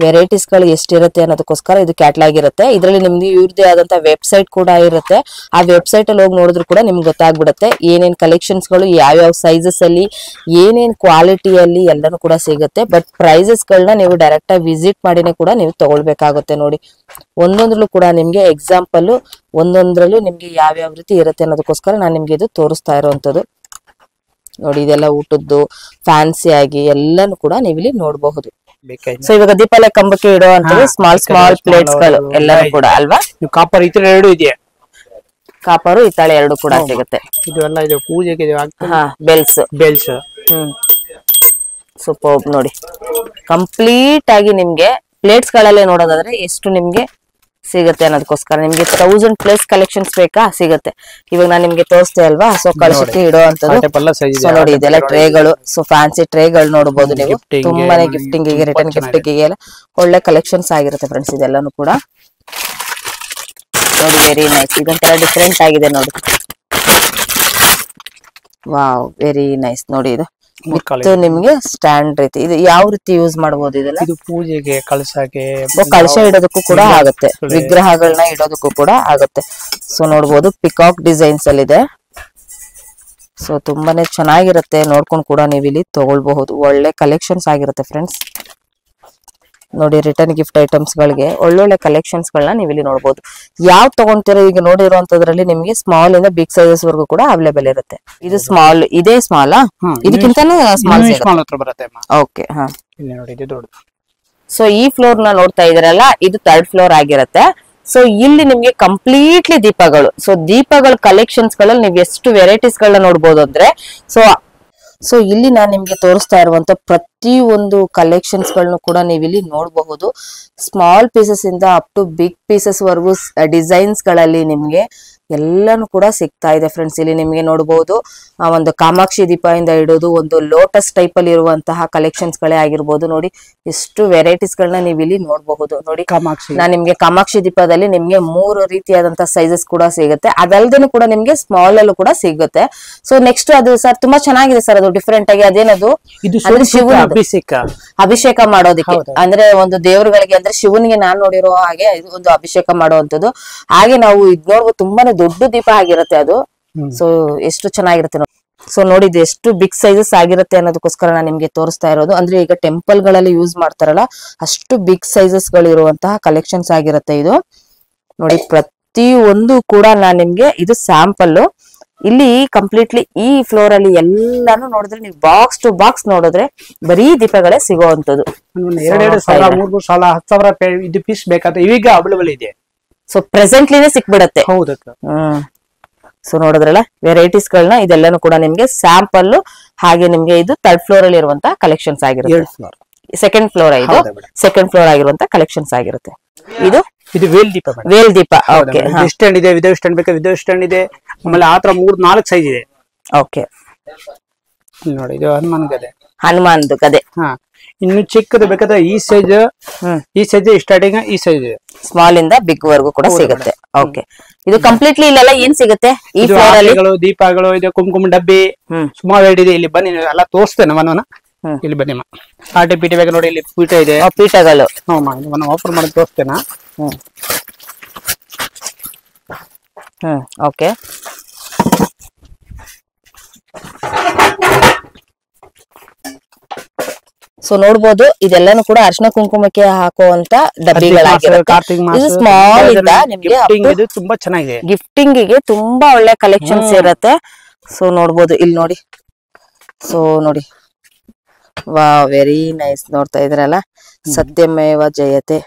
ವೆರೈಟೀಸ್ ಗಳು ಎಷ್ಟಿರುತ್ತೆ ಅನ್ನೋದಕ್ಕೋಸ್ಕರ ಇದು ಕ್ಯಾಟ್ಲಾಗ್ ಇರುತ್ತೆ. ಇದರಲ್ಲಿ ನಿಮ್ಗೆ ಇವ್ರದೇ ಆದಂತ ವೆಬ್ಸೈಟ್ ಕೂಡ ಇರುತ್ತೆ. ಆ ವೆಬ್ಸೈಟ್ ಅಲ್ಲಿ ಹೋಗಿ ನೋಡಿದ್ರು ಕೂಡ ನಿಮ್ಗೆ ಗೊತ್ತಾಗ್ಬಿಡುತ್ತೆ ಏನೇನ್ ಕಲೆಕ್ಷನ್ಸ್ ಗಳು ಯಾವ್ಯಾವ ಸೈಜಸ್ ಅಲ್ಲಿ ಏನೇನ್ ಕ್ವಾಲಿಟಿಯಲ್ಲಿ ಎಲ್ಲಾನು ಕೂಡ ಸಿಗುತ್ತೆ. ಬಟ್ ಪ್ರೈಸಸ್ ಗಳನ್ನ ನೀವು ಡೈರೆಕ್ಟ್ ಆಗಿ ವಿಸಿಟ್ ಮಾಡಿನೇ ಕೂಡ ನೀವು ತಗೊಳ್ಬೇಕಾಗುತ್ತೆ. ನೋಡಿ ಒಂದೊಂದ್ರಲ್ಲೂ ಕೂಡ ನಿಮ್ಗೆ ಎಕ್ಸಾಂಪಲ್ ಒಂದೊಂದ್ರಲ್ಲೂ ನಿಮ್ಗೆ ಯಾವ್ಯಾವ ರೀತಿ ಇರುತ್ತೆ ಅನ್ನೋದಕ್ಕೋಸ್ಕರ ನಾನು ನಿಮ್ಗೆ ಇದು ತೋರಿಸ್ತಾ ಇರುವಂತದ್ದು. ನೋಡಿ ಇದೆಲ್ಲ ಊಟದ್ದು ಫ್ಯಾನ್ಸಿ ಆಗಿ ಎಲ್ಲಾನು ಕೂಡ ನೀವಿಲ್ಲಿ ನೋಡಬಹುದು. ಸೊ ಇವಾಗ ದೀಪಾವಳಿ ಕಂಬಕ್ಕೆ ಇಡುವಂತದ್ದು ಸ್ಮಾಲ್ ಪ್ಲೇಟ್ಸ್ ಗಳು ಎಲ್ಲಾನು ಕೂಡ ಅಲ್ವಾ. ಕಾಪರ್ ಈ ತರ ಎರಡು ಇದೆಯಾ, ಕಾಪರು ಹಿತ್ತಾಳೆ ಎರಡು ಕೂಡ ಸಿಗುತ್ತೆ. ಇದು ಎಲ್ಲ ಇದು ಪೂಜೆಗೆ ಬೆಲ್ಸ್ ಸೂಪರ್. ನೋಡಿ ಕಂಪ್ಲೀಟ್ ಆಗಿ ನಿಮ್ಗೆ ಪ್ಲೇಟ್ಸ್ ಗಳಲ್ಲೇ ನೋಡೋದಾದ್ರೆ ಎಷ್ಟು ನಿಮ್ಗೆ ಸಿಗುತ್ತೆ ಅನ್ನೋದಕ್ಕೋಸ್ಕರ ನಿಮ್ಗೆ 1000+ ಕಲೆಕ್ಷನ್ಸ್ ಬೇಕಾ ಸಿಗುತ್ತೆ. ಇವಾಗ ನಾನು ನಿಮ್ಗೆ ತೋರಿಸ್ತೆ ಅಲ್ವಾ. ಸೊ ಕಳಶಕ್ಕೆ ಇಡುವಂತದ್ದು. ಸೊ ನೋಡಿ ಇದೆಲ್ಲ ಟ್ರೇಗಳು. ಸೊ ಫ್ಯಾನ್ಸಿ ಟ್ರೇಗಳು ನೋಡಬಹುದು ನೀವು. ತುಂಬಾನೇ ಗಿಫ್ಟಿಂಗ್ ಗೆ ರಿಟರ್ನ್ ಗಿಫ್ಟಿಂಗ್ ಗೆ ಎಲ್ಲ ಒಳ್ಳೆ ಕಲೆಕ್ಷನ್ಸ್ ಆಗಿರುತ್ತೆ ಫ್ರೆಂಡ್ಸ್. ಇದೆಲ್ಲಾನು ಕೂಡ ನೋಡಿ ವೆರಿ ನೈಸ್. ಇದೊಂಥರ ಡಿಫ್ರೆಂಟ್ ಆಗಿದೆ ನೋಡಿ. Wow very nice. ನೋಡಿ ಇದು ನಿಮ್ಗೆ ಸ್ಟ್ಯಾಂಡ್ ರೀತಿ. ಇದು ಯಾವ ರೀತಿ ಯೂಸ್ ಮಾಡಬಹುದು ಇದೆಲ್ಲ? ಇದು ಪೂಜೆಗೆ ಕಳಶಕ್ಕೆ ಕಳಶ ಇಡೋದಕ್ಕೂ ಕೂಡ ಆಗುತ್ತೆ, ವಿಗ್ರಹಗಳನ್ನ ಇಡೋದಕ್ಕೂ ಕೂಡ ಆಗುತ್ತೆ. ಸೊ ನೋಡ್ಬೋದು ಪಿಕಾಕ್ ಡಿಸೈನ್ಸ್ ಅಲ್ಲಿ ಇದೆ. ಸೊ ತುಂಬಾನೇ ಚೆನ್ನಾಗಿರುತ್ತೆ. ನೋಡ್ಕೊಂಡು ಕೂಡ ನೀವು ಇಲ್ಲಿ ತಗೊಳ್ಬಹುದು. ಒಳ್ಳೆ ಕಲೆಕ್ಷನ್ಸ್ ಆಗಿರುತ್ತೆ ಫ್ರೆಂಡ್ಸ್. ನೋಡಿ ರಿಟರ್ನ್ ಗಿಫ್ಟ್ ಐಟಮ್ಸ್ ಗಳಿಗೆ ಒಳ್ಳೊಳ್ಳೆ ಕಲೆಕ್ಷನ್ಸ್ ಗಳನ್ನ ನೀವು ಇಲ್ಲಿ ನೋಡಬಹುದು. ಯಾವ್ ತಗೊಂತೀರೋ ಈಗ ನೋಡಿರೋಂತದ್ರಲ್ಲಿ ನಿಮ್ಗೆ ಸ್ಮಾಲ್ ಇಂದ ಬಿಗ್ ಸೈಜಸ್ ವರೆಗೂ ಕೂಡ ಅವೈಲೇಬಲ್ ಇರುತ್ತೆ. ಇದು ಸ್ಮಾಲ್, ಇದೇ ಸ್ಮಾಲ್, ಇದಕ್ಕಿಂತಾನು ಸ್ಮಾಲ್ ಬರುತ್ತೆ. ಓಕೆ ಹಾ ನೋಡಿ ಇದು ದೊಡ್ಡದು. ಸೊ ಈ ಫ್ಲೋರ್ ನ ನೋಡ್ತಾ ಇದ್ರಲ್ಲ, ಇದು 3rd ಫ್ಲೋರ್ ಆಗಿರುತ್ತೆ. ಸೊ ಇಲ್ಲಿ ನಿಮ್ಗೆ ಕಂಪ್ಲೀಟ್ಲಿ ದೀಪಗಳು. ಸೊ ದೀಪಗಳ ಕಲೆಕ್ಷನ್ಸ್ ಗಳಲ್ಲಿ ನೀವು ಎಷ್ಟು ವೆರೈಟೀಸ್ ಗಳನ್ನ ನೋಡ್ಬೋದು ಅಂದ್ರೆ ಸೊ ಇಲ್ಲಿ ನಾನು ನಿಮ್ಗೆ ತೋರಿಸ್ತಾ ಇರುವಂತ ಪ್ರತಿ ಒಂದು ಕಲೆಕ್ಷನ್ಸ್ ಗಳನ್ನು ಕೂಡ ನೀವು ಇಲ್ಲಿ ನೋಡಬಹುದು. ಸ್ಮಾಲ್ ಪೀಸಸ್ ಇಂದ ಅಪ್ ಟು ಬಿಗ್ ಪೀಸಸ್ ವರೆಗೂ ಡಿಸೈನ್ಸ್ ಗಳಲ್ಲಿ ನಿಮ್ಗೆ ಎಲ್ಲಾನು ಕೂಡ ಸಿಗ್ತಾ ಇದೆ ಫ್ರೆಂಡ್ಸ್. ಇಲ್ಲಿ ನಿಮ್ಗೆ ನೋಡಬಹುದು ಒಂದು ಕಾಮಾಕ್ಷಿ ದೀಪ ಇಂದ ಇಡೋದು, ಒಂದು ಲೋಟಸ್ ಟೈಪ್ ಅಲ್ಲಿ ಇರುವಂತಹ ಕಲೆಕ್ಷನ್ಸ್ ಗಳೇ ಆಗಿರ್ಬೋದು. ನೋಡಿ ಎಷ್ಟು ವೆರೈಟೀಸ್ ಗಳನ್ನ ನೀವು ಇಲ್ಲಿ ನೋಡಬಹುದು. ನೋಡಿ ನಾನು ನಿಮ್ಗೆ ಕಾಮಾಕ್ಷಿ ದೀಪದಲ್ಲಿ ನಿಮ್ಗೆ 3 ರೀತಿಯಾದಂತಹ ಸೈಜಸ್ ಕೂಡ ಸಿಗುತ್ತೆ. ಅದಲ್ದೇನು ಕೂಡ ನಿಮ್ಗೆ ಸ್ಮಾಲ್ ಅಲ್ಲೂ ಕೂಡ ಸಿಗುತ್ತೆ. ಸೊ ನೆಕ್ಸ್ಟ್ ಅದು ಸರ್ ತುಂಬಾ ಚೆನ್ನಾಗಿದೆ ಸರ್. ಅದು ಡಿಫ್ರೆಂಟ್ ಆಗಿ ಅದೇನದು ಅಭಿಷೇಕ ಮಾಡೋದಕ್ಕೆ, ಅಂದ್ರೆ ಒಂದು ದೇವರುಗಳಿಗೆ, ಅಂದ್ರೆ ಶಿವನಿಗೆ ನಾನ್ ನೋಡಿರೋ ಹಾಗೆ ಇದು ಒಂದು ಅಭಿಷೇಕ ಮಾಡುವಂತದ್ದು. ಹಾಗೆ ನಾವು ಇದ್ ನೋಡ್ಬೋದು ತುಂಬಾನೇ ದೊಡ್ಡ ದೀಪ ಆಗಿರುತ್ತೆ ಅದು. ಸೊ ಎಷ್ಟು ಚೆನ್ನಾಗಿರುತ್ತೆ ನೋಡಿ. ಸೊ ನೋಡಿ ಇದು ಎಷ್ಟು ಬಿಗ್ ಸೈಜಸ್ ಆಗಿರುತ್ತೆ ಅನ್ನೋದಕ್ಕೋಸ್ಕರ ನಾನು ನಿಮ್ಗೆ ತೋರಿಸ್ತಾ ಇರೋದು. ಅಂದ್ರೆ ಈಗ ಟೆಂಪಲ್ ಗಳಲ್ಲಿ ಯೂಸ್ ಮಾಡ್ತಾರಲ್ಲ ಅಷ್ಟು ಬಿಗ್ ಸೈಜಸ್ ಗಳು ಇರುವಂತಹ ಕಲೆಕ್ಷನ್ಸ್ ಆಗಿರುತ್ತೆ ಇದು. ನೋಡಿ ಪ್ರತಿ ಒಂದು ಕೂಡ ನಾನ್ ನಿಮ್ಗೆ ಇದು ಸ್ಯಾಂಪಲ್. ಇಲ್ಲಿ ಕಂಪ್ಲೀಟ್ಲಿ ಈ ಫ್ಲೋರ್ ಅಲ್ಲಿ ಎಲ್ಲಾನು ನೋಡಿದ್ರೆ ನೀವು ಬಾಕ್ಸ್ ಟು ಬಾಕ್ಸ್ ನೋಡಿದ್ರೆ ಬರೀ ದೀಪಗಳೇ ಸಿಗುವಂತದ್ದು. 2,000 ಇದು ಪೀಸ್ ಬೇಕಾದ್ರೆ ಈಗ ಅವೈಲೇಬಲ್ ಇದೆ. ಸೊ ಪ್ರೆಸೆಂಟ್ಲಿನೇ ಸಿಕ್ಬಿಡತ್ತೆ. ಸೊ ನೋಡಿದ್ರಲ್ಲ ವೆರೈಟೀಸ್ ಗಳನ್ನ, ಇದೆಲ್ಲಾನು ಕೂಡ ನಿಮ್ಗೆ ಸ್ಯಾಂಪಲ್. ಹಾಗೆ ನಿಮ್ಗೆ ಇದು 3rd ಫ್ಲೋರ್ ಅಲ್ಲಿ ಇರುವಂತಹ ಕಲೆಕ್ಷನ್ಸ್ ಆಗಿರುತ್ತೆ. 2nd ಫ್ಲೋರ್ ಇದು 2nd ಫ್ಲೋರ್ ಆಗಿರುವಂತ ಕಲೆಕ್ಷನ್ಸ್ ಆಗಿರುತ್ತೆ. ಇದು ವೇಲ್ ದೀಪ. ವೇಲ್ ದೀಪ ಓಕೆ. ಸ್ಟ್ಯಾಂಡ್ ಇದೆ, ವಿದೌಟ್ ಸ್ಟ್ಯಾಂಡ್ ಬೇಕಾ ವಿದೌಟ್ ಸ್ಟ್ಯಾಂಡ್ ಇದೆ. ಆಮೇಲೆ ಆತರ 3-4 ಸೈಜ್ ಇದೆ. ಓಕೆ ನೋಡಿ ಇದು ಹನುಮಾನ್ದು ಗದೆ. ಇನ್ನು ಚಿಕ್ಕದು ಬೇಕಾದ್ರೆ ಈ ಸೈಜ್ ಸ್ಟಾರ್ಟಿಂಗ್, ಈ ಸೈಜ್ ಸ್ಮಾಲ್ ಇಂದ ಬಿಗ್ ವರ್ಗೂ ಕೂಡ ಸಿಗುತ್ತೆ. ಓಕೆ ಇದು ಕಂಪ್ಲೀಟ್ಲಿ ಇಲ್ಲೆಲ್ಲ ಏನ್ ಸಿಗುತ್ತೆ ಈ ಫ್ಲೋರ್ ಅಲ್ಲಿ? ದೀಪಗಳು ಇದೆ, ಕುಂಕುಮ ಡಬ್ಬಿ ಸುಮಾರು ಇದೆ. ಇಲ್ಲಿ ಬನ್ನಿ ಎಲ್ಲ ತೋರಿಸ್ತೇನೆ ಮನವನ. ಇಲ್ಲಿ ಬನ್ನಿ ಆಟೆ ಪೀಠ ಬೇಕು ನೋಡಿ. ಇಲ್ಲಿ ಪೀಠ ಇದೆ, ಪೀಠಗಳು ಆಫರ್ ಮಾಡಿ ತೋರಿಸ್ತೇನೆ. ಓಕೆ ಸೊ ನೋಡ್ಬೋದು ಇದೆಲ್ಲಾನು ಕೂಡ ಅರ್ಶಿನ ಕುಂಕುಮಕ್ಕೆ ಹಾಕುವಂತ ಡಬ್ಬಿಗಳಾಗಿರುತ್ತೆ. ಇದು ಸ್ಮಾಲ್ ಇಂದ ನಿಮ್ಗೆ ತುಂಬಾ ಚೆನ್ನಾಗಿದೆ. ಗಿಫ್ಟಿಂಗ್ ಗೆ ತುಂಬಾ ಒಳ್ಳೆ ಕಲೆಕ್ಷನ್ಸ್ ಇರುತ್ತೆ. ಸೊ ನೋಡ್ಬೋದು ಇಲ್ಲಿ ನೋಡಿ. ಸೊ ನೋಡಿ ವಾ ವೆರಿ ನೈಸ್. ನೋಡ್ತಾ ಇದ್ರಲ್ಲ, ಸತ್ಯಮೇವ ಜಯತೆ.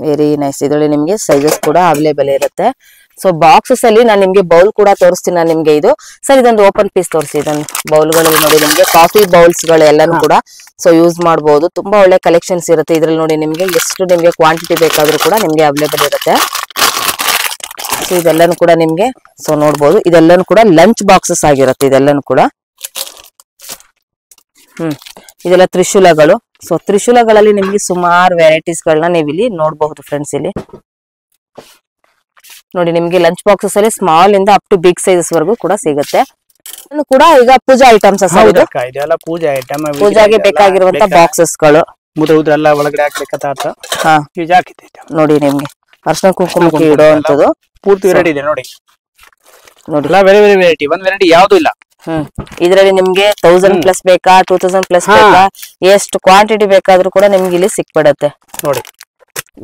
Very nice. ಇದರಲ್ಲಿ ನಿಮ್ಗೆ ಸೈಜಸ್ ಕೂಡ ಅವೈಲೇಬಲ್ ಇರುತ್ತೆ. ಸೊ ಬಾಕ್ಸಸ್ ಅಲ್ಲಿ ನಾನು ನಿಮ್ಗೆ ಬೌಲ್ ಕೂಡ ತೋರಿಸ್ತೀನಿ. ನಾನು ನಿಮ್ಗೆ ಇದು ಸರ್ ಇದೊಂದು ಓಪನ್ ಪೀಸ್ ತೋರಿಸಿ. ಇದೊಂದು ಬೌಲ್ಗಳಲ್ಲಿ ನೋಡಿ ನಿಮ್ಗೆ ಕಾಫಿ ಬೌಲ್ಸ್ ಗಳು ಎಲ್ಲಾನು ಕೂಡ ಸೊ ಯೂಸ್ ಮಾಡಬಹುದು. ತುಂಬಾ ಒಳ್ಳೆ ಕಲೆಕ್ಷನ್ಸ್ ಇರುತ್ತೆ ಇದ್ರಲ್ಲಿ. ನೋಡಿ ನಿಮ್ಗೆ ಎಷ್ಟು ನಿಮ್ಗೆ ಕ್ವಾಂಟಿಟಿ ಬೇಕಾದ್ರೂ ಕೂಡ ನಿಮ್ಗೆ ಅವೈಲೇಬಲ್ ಇರುತ್ತೆ. ಸೊ ಇದೆಲ್ಲಾನು ಕೂಡ ನಿಮ್ಗೆ ಸೊ ನೋಡ್ಬೋದು. ಇದೆಲ್ಲಾನು ಕೂಡ ಲಂಚ್ ಬಾಕ್ಸಸ್ ಆಗಿರುತ್ತೆ ಇದೆಲ್ಲಾನು ಕೂಡ. ಇದೆಲ್ಲ ತ್ರಿಶೂಲಗಳು. ಸೊ ತ್ರಿಶೂಲಗಳಲ್ಲಿ ನಿಮ್ಗೆ ಸುಮಾರು ವೆರೈಟೀಸ್ ಗಳನ್ನ ನೀವು ಇಲ್ಲಿ ನೋಡಬಹುದು ಫ್ರೆಂಡ್ಸ್. ಇಲ್ಲಿ ನೋಡಿ ನಿಮ್ಗೆ ಲಂಚ್ ಬಾಕ್ಸಸ್ ಅಲ್ಲಿ ಸ್ಮಾಲ್ ಇಂದ ಅಪ್ ಟು ಬಿಗ್ ಸೈಜಸ್ ವರೆಗೂ ಕೂಡ ಸಿಗುತ್ತೆ. ಕೂಡ ಈಗ ಪೂಜಾ ಐಟಮ್ಸ್, ಪೂಜಾ ಐಟಮ್, ಪೂಜಾಗೆ ಬೇಕಾಗಿರುವಂತ ಬಾಕ್ಸಸ್ ಗಳು. ಉದ್ರ ಎಲ್ಲ ಒಳಗಡೆ ಹಾಕ್ಬೇಕಂತ ಆತ ಹಾ ಯೂಸ್ ಹಾಕಿದ್ದೆ ನೋಡಿ ನಿಮ್ಗೆ ಅರ್ಶಿನ ಕುಂಕುಮಕ್ಕೆ ಇಡೋ ಅಂತದ್ದು ಪೂರ್ತಿ ವೆರೈಟಿ ಇದೆ ನೋಡಿ ನೋಡಿ ಎಲ್ಲ ವೆರಿ ವೆರಿ ವೆರೈಟಿ ಒಂದ್ ವೆರೈಟಿ ಯಾವ್ದು ಇಲ್ಲ ಇದ್ರಲ್ಲಿ ನಿಮ್ಗೆ 1000+ ಬೇಕಾ 2000+ ಬೇಕಾ ಎಷ್ಟು ಕ್ವಾಂಟಿಟಿ ಬೇಕಾದ್ರೂ ಕೂಡ ನಿಮ್ಗೆ ಇಲ್ಲಿ ಸಿಕ್ಬಿಡತ್ತೆ ನೋಡಿ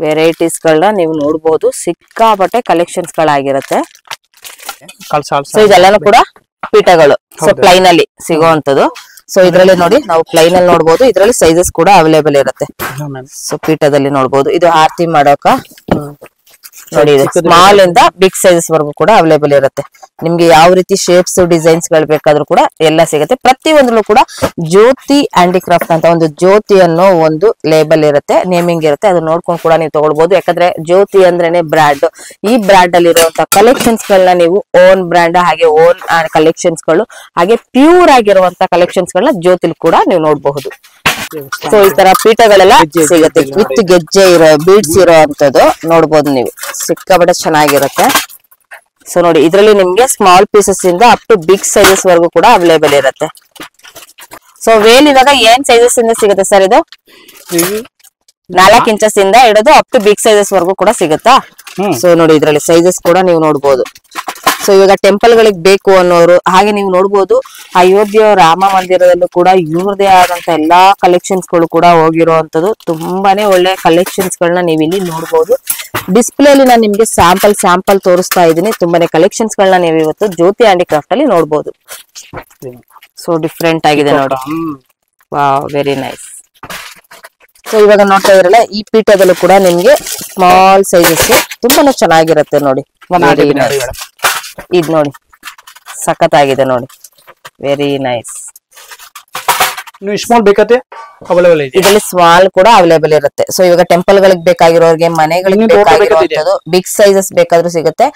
ವೆರೈಟೀಸ್ ಗಳನ್ನ ನೀವು ನೋಡಬಹುದು ಸಿಕ್ಕಾಪಟ್ಟೆ ಕಲೆಕ್ಷನ್ಸ್ ಗಳಾಗಿರತ್ತೆ ಸೊ ಇದೆಲ್ಲಾನು ಕೂಡ ಪೀಠಗಳು ಸೊ ಪ್ಲೈನ್ ಅಲ್ಲಿ ಸಿಗುವಂತದ್ದು ಸೊ ಇದ್ರಲ್ಲಿ ನೋಡಿ ನಾವು ಪ್ಲೈನ್ ಅಲ್ಲಿ ನೋಡಬಹುದು ಇದ್ರಲ್ಲಿ ಸೈಜಸ್ ಕೂಡ ಅವೈಲೇಬಲ್ ಇರುತ್ತೆ ಸೊ ಪೀಠದಲ್ಲಿ ನೋಡಬಹುದು ಇದು ಆರತಿ ಮಾಡೋಕ ನೋಡಿ ಸ್ಮಾಲ್ ಇಂದ ಬಿಗ್ ಸೈಜಸ್ ವರೆಗೂ ಕೂಡ ಅವೈಲೇಬಲ್ ಇರುತ್ತೆ ನಿಮ್ಗೆ ಯಾವ ರೀತಿ ಶೇಪ್ಸ್ ಡಿಸೈನ್ಸ್ ಗಳು ಬೇಕಾದ್ರೂ ಕೂಡ ಎಲ್ಲ ಸಿಗುತ್ತೆ ಪ್ರತಿ ಒಂದ್ರಲ್ಲೂ ಕೂಡ ಜ್ಯೋತಿ ಹ್ಯಾಂಡಿಕ್ರಾಫ್ಟ್ ಅಂತ ಒಂದು ಜ್ಯೋತಿ ಅನ್ನೋ ಒಂದು ಲೇಬಲ್ ಇರುತ್ತೆ ನೇಮಿಂಗ್ ಇರುತ್ತೆ ಅದನ್ನ ನೋಡ್ಕೊಂಡು ಕೂಡ ನೀವು ತಗೊಳ್ಬಹುದು ಯಾಕಂದ್ರೆ ಜ್ಯೋತಿ ಅಂದ್ರೇನೆ ಬ್ರ್ಯಾಂಡ್ ಈ ಬ್ರ್ಯಾಂಡ್ ಅಲ್ಲಿ ಇರುವಂತಹ ಕಲೆಕ್ಷನ್ಸ್ ಗಳನ್ನ ನೀವು ಓನ್ ಬ್ರ್ಯಾಂಡ್ ಹಾಗೆ ಓನ್ ಕಲೆಕ್ಷನ್ಸ್ ಗಳು ಹಾಗೆ ಪ್ಯೂರ್ ಆಗಿರುವಂತಹ ಕಲೆಕ್ಷನ್ಸ್ ಗಳನ್ನ ಜ್ಯೋತಿಲಿ ಕೂಡ ನೀವು ನೋಡಬಹುದು ಸೊ ಈ ತರ ಪೀಠಗಳೆಲ್ಲ ಸಿಗುತ್ತೆ ವಿತ್ ಗೆಜ್ಜೆ ಇರೋ ಬೀಡ್ಸ್ ಇರೋ ಅಂತದ್ದು ನೋಡ್ಬೋದು ನೀವು ಸಿಕ್ಕಾಪಟ್ಟೆ ಚೆನ್ನಾಗಿರುತ್ತೆ ಸೊ ನೋಡಿ ಇದ್ರಲ್ಲಿ ನಿಮ್ಗೆ ಸ್ಮಾಲ್ ಪೀಸಸ್ ಇಂದ ಅಪ್ ಟು ಬಿಗ್ ಸೈಜಸ್ ವರೆಗೂ ಕೂಡ ಅವೈಲೇಬಲ್ ಇರುತ್ತೆ ಸೊ ವೇಲ್ ಇವಾಗ ಏನ್ ಸೈಜಸ್ ಇಂದ ಸಿಗುತ್ತೆ ಸರ್ ಇದು 4 ಇಂಚಸ್ ಇಂದ ಹಿಡಿದು ಅಪ್ ಟು ಬಿಗ್ ಸೈಜಸ್ ವರೆಗೂ ಕೂಡ ಸಿಗುತ್ತಾ ಸೊ ನೋಡಿ ಇದ್ರಲ್ಲಿ ಸೈಜಸ್ ಕೂಡ ನೀವು ನೋಡ್ಬೋದು ಸೊ ಇವಾಗ ಟೆಂಪಲ್ ಗಳಿಗೆ ಬೇಕು ಅನ್ನೋರು ಹಾಗೆ ನೀವು ನೋಡ್ಬೋದು ಅಯೋಧ್ಯೆ ರಾಮ ಮಂದಿರದಲ್ಲೂ ಕೂಡ ಇವ್ರದೇ ಆದಂತ ಎಲ್ಲಾ ಕಲೆಕ್ಷನ್ಸ್ ಗಳು ಕೂಡ ಹೋಗಿರುವಂತದ್ದು ತುಂಬಾನೇ ಒಳ್ಳೆ ಕಲೆಕ್ಷನ್ಸ್ ಗಳನ್ನ ನೀವು ಇಲ್ಲಿ ನೋಡ್ಬೋದು ಡಿಸ್ಪ್ಲೇ ಅಲ್ಲಿ ನಾನು ನಿಮ್ಗೆ ಸ್ಯಾಂಪಲ್ ತೋರಿಸ್ತಾ ಇದ್ದೀನಿ ತುಂಬಾನೇ ಕಲೆಕ್ಷನ್ಸ್ ಗಳನ್ನ ನೀವು ಇವತ್ತು ಜ್ಯೋತಿ ಹ್ಯಾಂಡಿಕ್ರಾಫ್ಟ್ ಅಲ್ಲಿ ನೋಡ್ಬೋದು ಸೊ ಡಿಫ್ರೆಂಟ್ ಆಗಿದೆ ನೋಡಿ ವಾವ್ ವೆರಿ ನೈಸ್ ಸೊ ಇವಾಗ ನೋಡ್ತಾ ಇದ್ರಲ್ಲ ಈ ಪೀಠದಲ್ಲೂ ಕೂಡ ನಿಮ್ಗೆ ಸ್ಮಾಲ್ ಸೈಜಸ್ ತುಂಬಾನೇ ಚೆನ್ನಾಗಿರುತ್ತೆ ನೋಡಿ ಇದ್ ನೋಡಿ ಸಖತ್ತಾಗಿದೆ ನೋಡಿ ವೆರಿ ನೈಸ್ ಸ್ಮಾಲ್ ಬೇಕತ್ತೆ ಅವೈಲೇಬಲ್ ಇದೆ ಇದರಲ್ಲಿ ಸ್ಮಾಲ್ ಕೂಡ ಅವೈಲೇಬಲ್ ಇರುತ್ತೆ ಸೊ ಇವಾಗ ಟೆಂಪಲ್ ಗಳಿಗೆ ಬೇಕಾಗಿರೋರಿಗೆ ಮನೆಗಳಿಗೆ ಬೇಕಾಗಿರೋದು ಬಿಗ್ ಸೈಜಸ್ ಬೇಕಾದ್ರೂ ಸಿಗುತ್ತೆ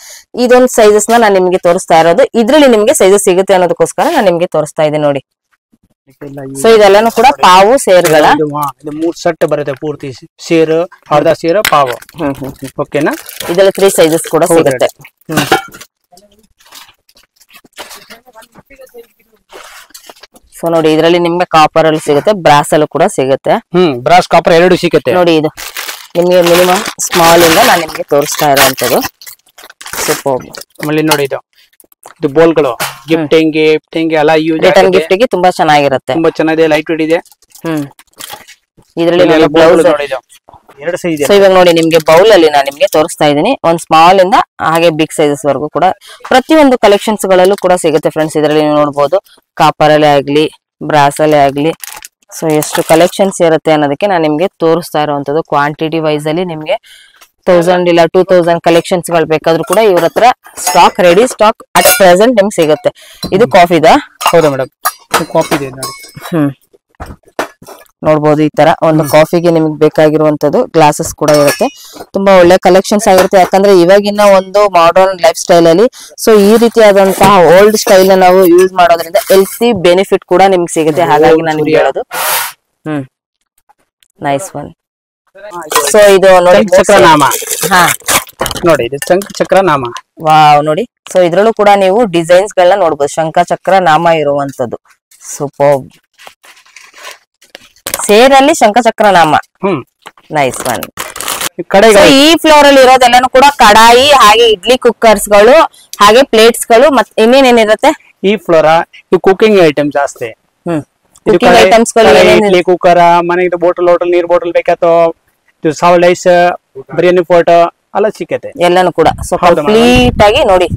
ಇದೊಂದು ಸೈಜಸ್ ನ ನಾನು ನಿಮ್ಗೆ ತೋರಿಸ್ತಾ ಇರೋದು ಇದ್ರಲ್ಲಿ ನಿಮ್ಗೆ ಸೈಜಸ್ ಸಿಗುತ್ತೆ ಅನ್ನೋದಕ್ಕೋಸ್ಕರ ನಾನು ನಿಮ್ಗೆ ತೋರಿಸ್ತಾ ಇದ್ದೀನಿ ನೋಡಿ ಸೊ ಇದೆಲ್ಲಾನು ಕೂಡ ಪಾವು ಸೇರ್ಗಳ ಇದು 3 ಸೆಟ್ ಬರುತ್ತೆ ಪೂರ್ತಿ ಸೇರು ಅರ್ಧ ಸೇರು ಪಾವು ಓಕೆನಾ ಇದರಲ್ಲಿ 3 ಸೈಜಸ್ ಕೂಡ ಸಿಗುತ್ತೆ ಸೊ ನೋಡಿ ಇದರಲ್ಲಿ ನಿಮ್ಗೆ ಕಾಪರ್ ಅಲ್ಲಿ ಸಿಗುತ್ತೆ ಬ್ರಾಸ್ ಅಲ್ಲೂ ಕೂಡ ಸಿಗುತ್ತೆ ಬ್ರಾಸ್ ಕಾಪರ್ ಎರಡು ಸಿಗುತ್ತೆ ನೋಡಿ ಇದು ನಿಮ್ಗೆ ಮಿನಿಮಮ್ ಸ್ಮಾಲ್ ಇಂದ ನಾನು ನಿಮ್ಗೆ ತೋರಿಸ್ತಾ ಇರೋಂಥದ್ದು ಸೂಪರ್ ಆಮೇಲೆ ನೋಡಿ ಇದು ಬೋಲ್ಗಳು ಗಿಫ್ಟಿಂಗ್ ಎಲ್ಲ ಯೂಸ್ ರಿಟರ್ನ್ ಗಿಫ್ಟ್ ಗೆ ತುಂಬಾ ಚೆನ್ನಾಗಿರುತ್ತೆ ತುಂಬಾ ಚೆನ್ನಾಗಿದೆ ಲೈಟ್ ವೇಟ್ ಇದೆ ಇದರಲ್ಲಿ ಬ್ಲೌಸ್ ಎರಡು ಸೈಜ್ ಇದೆ ಸೊ ಇವಾಗ ನೋಡಿ ನಿಮ್ಗೆ ಬೌಲ್ ಅಲ್ಲಿ ನಾನು ನಿಮ್ಗೆ ತೋರಿಸ್ತಾ ಇದ್ದೀನಿ ಒಂದ್ ಸ್ಮಾಲ್ ಇಂದ ಹಾಗೆ ಬಿಗ್ ಸೈಜಸ್ ವರೆಗೂ ಕೂಡ ಪ್ರತಿಯೊಂದು ಕಲೆಕ್ಷನ್ಸ್ ಗಳಲ್ಲೂ ಕೂಡ ಸಿಗುತ್ತೆ ಫ್ರೆಂಡ್ಸ್ ಇದರಲ್ಲಿ ನೀವು ನೋಡಬಹುದು ಕಾಪರ್ ಅಲ್ಲೇ ಆಗ್ಲಿ ಬ್ರಾಸ್ ಅಲ್ಲೇ ಆಗ್ಲಿ ಸೊ ಎಷ್ಟು ಕಲೆಕ್ಷನ್ಸ್ ಇರುತ್ತೆ ಅನ್ನೋದಕ್ಕೆ ನಾನು ನಿಮ್ಗೆ ತೋರಿಸ್ತಾ ಇರುವಂತದ್ದು ಕ್ವಾಂಟಿಟಿ ವೈಸ್ ಅಲ್ಲಿ ನಿಮ್ಗೆ 1000 ಇಲ್ಲ 2000 ಕಲೆಕ್ಷನ್ಸ್ ಗಳು ಬೇಕಾದ್ರೂ ಕೂಡ ಇವ್ರ ಹತ್ರ stock ready stock at present ನಿಮ್ಗೆ ಸಿಗುತ್ತೆ ಇದು ಕಾಫಿದಾ ಹೌದಾ ಮೇಡಮ್ ಕಾಫಿ ಇದೆ ನೋಡಿ ನೋಡ್ಬೋದು ಈ ತರ ಒಂದು ಕಾಫಿಗೆ ನಿಮ್ಗೆ ಬೇಕಾಗಿರುವಂತದ್ದು ಗ್ಲಾಸಸ್ ಕೂಡ ಇರುತ್ತೆ ತುಂಬಾ ಒಳ್ಳೆ ಕಲೆಕ್ಷನ್ಸ್ ಆಗಿರುತ್ತೆ ಯಾಕಂದ್ರೆ ಇವಾಗಿನ ಒಂದು ಮಾಡರ್ನ್ ಲೈಫ್ ಸ್ಟೈಲ್ ಅಲ್ಲಿ ಸೊ ಈ ರೀತಿಯಾದಂತಹ ಓಲ್ಡ್ ಸ್ಟೈಲ್ ನಾವು ಯೂಸ್ ಮಾಡೋದ್ರಿಂದ ಹೆಲ್ತಿ ಬೆನಿಫಿಟ್ ಕೂಡ ನಿಮ್ಗೆ ಸಿಗುತ್ತೆ ಹಾಗಾಗಿ ನಾನು ನಿಮ್ಗೆ ಹೇಳೋದು ನೈಸ್ ಒನ್ ಸೊ ಇದು ನೋಡಿ ಚಕ್ರನಾಮ ಹಾ ನೋಡಿ ಇದು ಚಕ್ರನಾಮ ವಾವ್ ನೋಡಿ ಸೊ ಇದ್ರಲ್ಲೂ ಕೂಡ ನೀವು ಡಿಸೈನ್ಸ್ ಗಳನ್ನ ನೋಡ್ಬೋದು ಶಂಖ ಚಕ್ರ ನಾಮ ಇರುವಂತದ್ದು ಸೂಪರ್ ಸೇರಲ್ಲಿ ಶಂಖ ಚಕ್ರ ನಾಮ ನೈಸ್ ಒನ್ ಈ ಫ್ಲೋರ್ ಅಲ್ಲಿ ಇರೋದೆಲ್ಲಾನು ಕೂಡ ಕಡಾಯಿ ಹಾಗೆ ಇಡ್ಲಿ ಕುಕ್ಕರ್ಸ್ ಗಳು ಹಾಗೆ ಪ್ಲೇಟ್ಸ್ ಗಳು ಮತ್ತೆ ಇನ್ನೇನೇನಿರುತ್ತೆ ಈ ಫ್ಲೋರ ಕುಕಿಂಗ್ ಐಟಮ್ ಜಾಸ್ತಿ ಕುಕಿಂಗ್ ಐಟಮ್ಸ್ ಗಳು ಇಡ್ಲಿ ಕುಕ್ಕರ್ ಮನೆಗೆ ಬೋಟಲ್ ನೀರ್ ಬೋಟಲ್ ಬೇಕಾತೋ ಸಾಲ್ಟ್ ರೈಸ್ ಬಿರಿಯಾನಿ ಪೋಟ್ ಎಲ್ಲ ಸಿಕ್ಕತ್ತೆ ಎಲ್ಲಾನು ಕೂಡ ಸೊ ಕಂಪ್ಲೀಟ್ ಆಗಿ ನೋಡಿ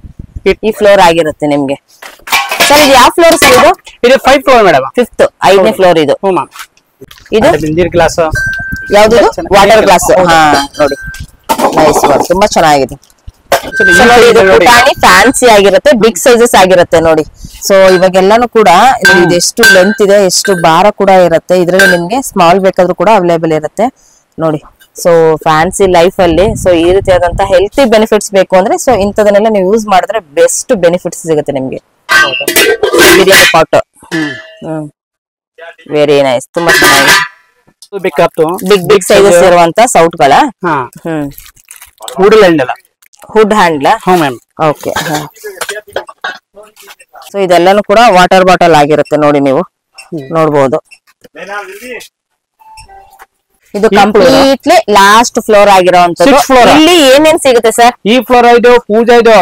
ಈ ಫ್ಲೋರ್ ಆಗಿರುತ್ತೆ ನಿಮ್ಗೆ ಸರ್ ಇದು ಯಾವ ಫ್ಲೋರ್ ಸರ್ ಇದು 5th ಫ್ಲೋರ್ ಮೇಡಮ್ 5th 5ನೇ ಫ್ಲೋರ್ ಇದು ಇದು ನೀರ್ ಗ್ಲಾಸ್ ಯಾವ್ದು ವಾಟರ್ ಗ್ಲಾಸ್ ಹಾ ನೋಡಿ ನೈಸ್ ತುಂಬಾ ಚೆನ್ನಾಗಿದೆ ಫ್ಯಾನ್ಸಿ ಆಗಿರುತ್ತೆ ಬಿಗ್ ಸೈಜಸ್ ಆಗಿರುತ್ತೆ ನೋಡಿ ಸೊ ಇವಾಗೆಲ್ಲಾನು ಕೂಡ ಎಷ್ಟು ಲೆಂತ್ ಇದೆ ಎಷ್ಟು ಭಾರ ಕೂಡ ಇರುತ್ತೆ ಇದ್ರಲ್ಲಿ ನಿಮ್ಗೆ ಸ್ಮಾಲ್ ಬೇಕಾದ್ರೂ ಕೂಡ ಅವೈಲೇಬಲ್ ಇರುತ್ತೆ ನೋಡಿ ಸೊ ಫ್ಯಾನ್ಸಿ ಲೈಫ್ ಅಲ್ಲಿ ಸೊ ಈ ರೀತಿಯಾದಂತ ಹೆಲ್ತಿ ಬೆನಿಫಿಟ್ಸ್ ಬೇಕು ಅಂದ್ರೆ ಸೊ ಇಂಥದನ್ನೆಲ್ಲ ನೀವು ಯೂಸ್ ಮಾಡಿದ್ರೆ ಬೆಸ್ಟ್ ಬೆನಿಫಿಟ್ಸ್ ಸಿಗುತ್ತೆ ನಿಮ್ಗೆ ಬಿರಿಯಾನಿ ಪಾಟ್ ವೆರಿ ನೈಸ್ ತುಂಬಾ ಚೆನ್ನಾಗಿದೆ ಬಿಗ್ ಬಿಗ್ ಸೈಜಸ್ ಇರುವಂತ ಸೌಟ್ ಗಳ ಹುಡ್ ಹ್ಯಾಂಡ್ಲ ಓಕೆ ಸೊ ಇದೆಲ್ಲಾನು ಕೂಡ ವಾಟರ್ ಬಾಟಲ್ ಆಗಿರುತ್ತೆ ನೋಡಿ ನೀವು ನೋಡ್ಬೋದು ಇದು ಕಂಪ್ಲೀಟ್ಲಿ ಲಾಸ್ಟ್ ಫ್ಲೋರ್ ಆಗಿರೋಂಥದ್ದು. Sixth floor. ಇಲ್ಲಿ ಏನೇನ್ ಸಿಗುತ್ತೆ ಸರ್? ಈ ಫ್ಲೋರ್ ಇದು ಪೂಜಾ ಇದು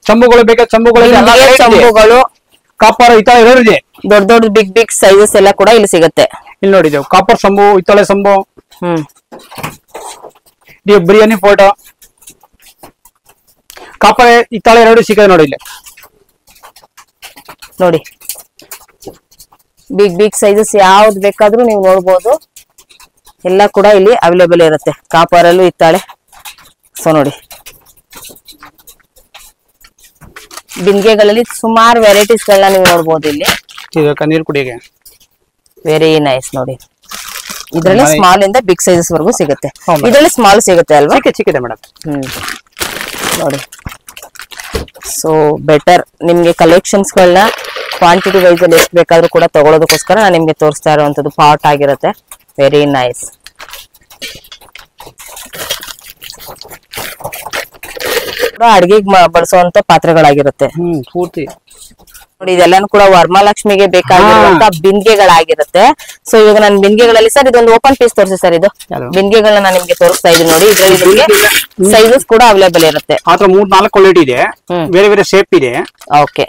ಚಂಬುಗಳು ಬೇಕಾದ ಚಂಬುಗಳು ಇದೆ, ಎಲ್ಲ ಇದೆ. ಚಂಬುಗಳು ಕಾಪರ್ ಹಿತ್ತಾಳೆ ಎರಡು ಇದೆ. ದೊಡ್ಡ ದೊಡ್ಡ ಬಿಗ್ ಸೈಜಸ್ ಎಲ್ಲ ಕೂಡ ಇಲ್ಲಿ ಸಿಗುತ್ತೆ. ಇಲ್ಲಿ ನೋಡಿ ಇದು ಕಾಪರ್ ಸಂಬು, ಹಿತ್ತಾಳೆ ಸಂಬು, ಇದು ಬಿರಿಯಾನಿ ಫೋಟೋ, ಕಾಪರ್ ಹಿತ್ತಾಳೆ ಎರಡು ಸಿಗುತ್ತೆ ನೋಡಿ ಇಲ್ಲಿ. ನೋಡಿ ಬಿಗ್ ಸೈಜಸ್ ಯಾವ್ದು ಬೇಕಾದ್ರೂ ನೀವು ನೋಡ್ಬೋದು, ಎಲ್ಲ ಕೂಡ ಇಲ್ಲಿ ಅವೈಲೇಬಲ್ ಇರುತ್ತೆ. ಕಾಪರ್ ಅಲ್ಲೂ ಇತ್ತಾಳೆ. ಸೊ ನೋಡಿ ಬಿಂದಿಗೆಗಳಲ್ಲಿ ಸುಮಾರು ವೆರೈಟೀಸ್ ಗಳನ್ನ ನೀವು ನೋಡ್ಬೋದು ಇಲ್ಲಿ. ನೀರು ಕುಡಿಯೋಕೆ ವೆರಿ ನೈಸ್. ನೋಡಿ ಇದ್ರಲ್ಲಿ ಸ್ಮಾಲ್ ಇಂದ ಬಿಗ್ ಸೈಜಸ್ ವರೆಗೂ ಸಿಗುತ್ತೆ. ಹೌದು madam. ಇದ್ರಲ್ಲಿ ಸ್ಮಾಲ್ ಸಿಗುತ್ತೆ ಅಲ್ವಾ? ಚಿಕ್ಕಿದೆ ಮೇಡಮ್. ನೋಡಿ ಸೊ ಬೆಟರ್. ನಿಮ್ಗೆ ಕಲೆಕ್ಷನ್ಸ್ ಗಳನ್ನ ಕ್ವಾಂಟಿಟಿ ವೈಸ್ ಅಲ್ಲಿ ಎಷ್ಟು ಬೇಕಾದ್ರೂ ಕೂಡ ತಗೊಳ್ಳೋದಕ್ಕೋಸ್ಕರ ನಾನು ನಿಮ್ಗೆ ತೋರಿಸ್ತಾ ಇರುವಂತದ್ದು ಪಾಟ್ ಆಗಿರುತ್ತೆ. Very nice. ಅಡ್ಗೆಗೆ ಬಳಸುವಂತ ಪಾತ್ರೆಗಳಾಗಿರುತ್ತೆ. ಪೂರ್ತಿ ನೋಡಿ ಇದೆಲ್ಲಾನು ಕೂಡ ವರಮಹಾಲಕ್ಷ್ಮಿಗೆ ಬೇಕಾಗಿರುವಂತ ಬಿಂದಿಗೆಗಳಾಗಿರುತ್ತೆ. ಸೊ ಇವಾಗ ನಾನು ಬಿಂದಿಗೆಗಳಲ್ಲಿ ಸರ್ ಇದೊಂದು ಓಪನ್ ಪೀಸ್ ತೋರಿಸಿ ಸರ್. ಇದು ಬಿಂದಿಗೆಗಳನ್ನ ನಾನು ನಿಮ್ಗೆ ತೋರಿಸ್ತಾ ಇದ್ದೀನಿ ನೋಡಿ. ಇದರಲ್ಲಿ ನಿಮ್ಗೆ ಸೈಜಸ್ ಕೂಡ ಅವೈಲೇಬಲ್ ಇರುತ್ತೆ. ಮಾತ್ರ 3-4 ಕ್ವಾಲಿಟಿ ಇದೆ, ಬೇರೆ ಬೇರೆ ಶೇಪ್ ಇದೆ. ಓಕೆ,